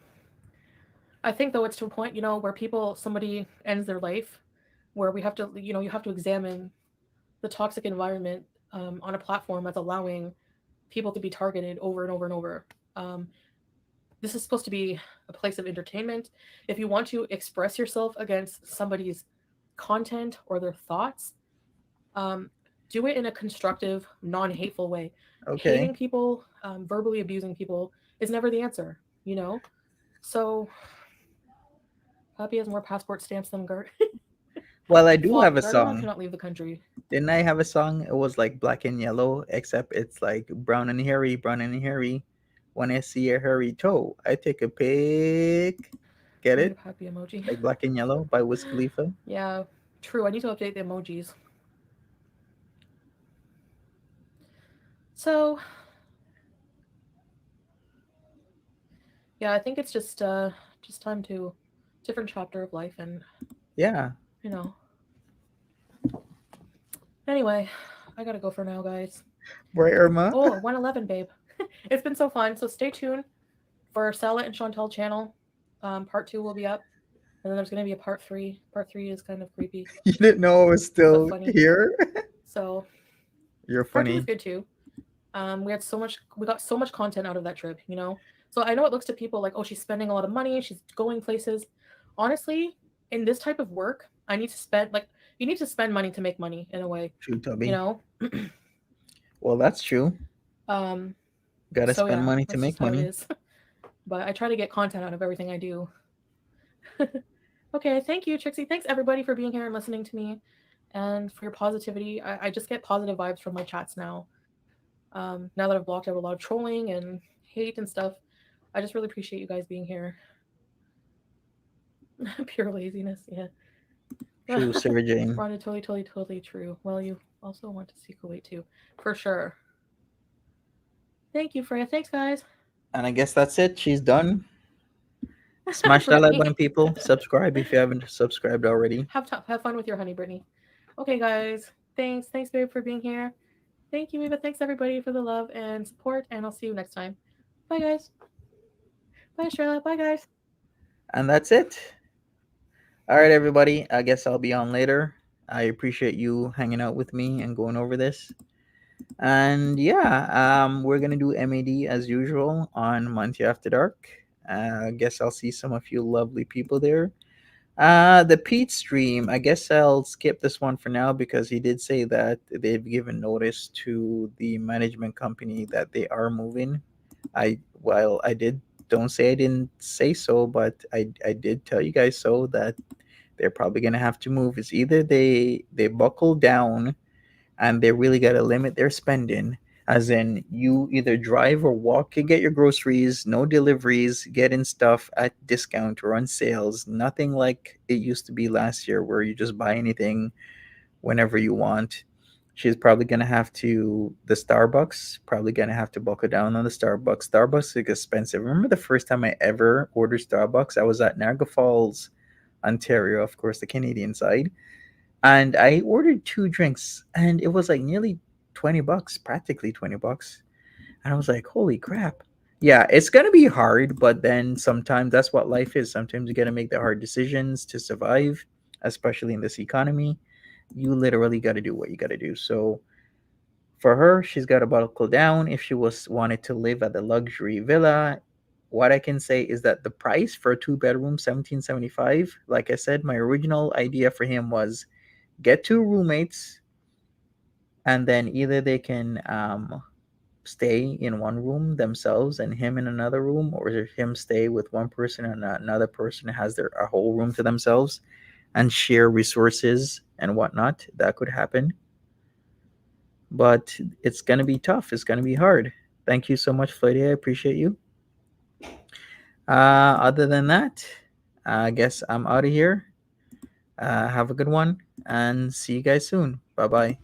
I think though it's to a point, where somebody ends their life, where we have to, you have to examine the toxic environment on a platform that's allowing people to be targeted over and over and over. Um, this is supposed to be a place of entertainment. If you want to express yourself against somebody's content or their thoughts, um, do it in a constructive, non-hateful way. Okay. Hating people, verbally abusing people is never the answer, you know? So, Poppy has more passport stamps than Gert. Well, I do have Fuck, a Gardanon song. cannot leave the country. Didn't I have a song? It was like black and yellow, except it's like brown and hairy, brown and hairy. When I see a hairy toe, I take a pic. Get Wave it? happy emoji. Like Black and Yellow by Wiz Khalifa. Yeah, true. I need to update the emojis. So yeah, I think it's just time to different chapter of life, and Yeah. you know. Anyway, I gotta go for now, guys. Right, Irma? Oh, 111, babe. It's been so fun. So stay tuned for Sala and Chantal channel. Part two will be up, and then there's gonna be a part three. Part three is kind of creepy You didn't know I was but still funny. here? So You're part two was funny. good too. We got so much content out of that trip, you know. So I know it looks to people like, oh, she's spending a lot of money, she's going places. Honestly, in this type of work, I need to spend like you need to spend money to make money in a way, True, you Tubby. know. Well, that's true. um, Gotta so spend yeah, money to that's just make how it money. is. But I try to get content out of everything I do. Okay, thank you, Trixie. Thanks everybody for being here and listening to me, and for your positivity. I just get positive vibes from my chats now. Now that I've blocked out a lot of trolling and hate and stuff, I just really appreciate you guys being here. Pure laziness, yeah. True, Sarah Jane. Rhonda, totally, totally, totally true. Well, you also want to see Kuwait too, for sure. Thank you, Freya. Thanks, guys. And I guess that's it. She's done. Smash that like Brittany, button, people. Subscribe if you haven't subscribed already. have fun with your honey, Brittany. Okay, guys. Thanks, babe, for being here. Thank you, Eva. Thanks everybody for the love and support, and I'll see you next time. Bye, guys. Bye, Australia. Bye, guys. And that's it. All right, everybody. I guess I'll be on later. I appreciate you hanging out with me and going over this. And yeah, we're gonna do MAD as usual on Monty After Dark. I guess I'll see some of you lovely people there. The Pete stream, I guess I'll skip this one for now because he did say that they've given notice to the management company that they are moving. I did don't say I didn't say so, but I did tell you guys so that they're probably gonna have to move. It's either they buckle down and they really got to limit their spending, as in you either drive or walk and get your groceries, no deliveries, getting stuff at discount or on sales, nothing like it used to be last year where you just buy anything whenever you want. She's probably going to have to the Starbucks, probably going to have to buckle down on the Starbucks is expensive. Remember the first time I ever ordered Starbucks? I was at Niagara Falls, Ontario, of course, the Canadian side, and I ordered two drinks, and it was like nearly $20, practically $20. And I was like, holy crap. Yeah, it's gonna be hard, but then sometimes that's what life is. Sometimes you gotta make the hard decisions to survive, especially in this economy. You literally gotta do what you gotta do. So for her, she's gotta buckle down if she was wanted to live at the luxury villa. What I can say is that the price for a two-bedroom, 1775, like I said, my original idea for him was get two roommates, and then either they can stay in one room themselves and him in another room, or him stay with one person and another person has their a whole room to themselves and share resources and whatnot. That could happen, but it's gonna be tough. It's gonna be hard. Thank you so much, Floydie. I appreciate you. Other than that, I guess I'm out of here. Have a good one and see you guys soon. Bye bye.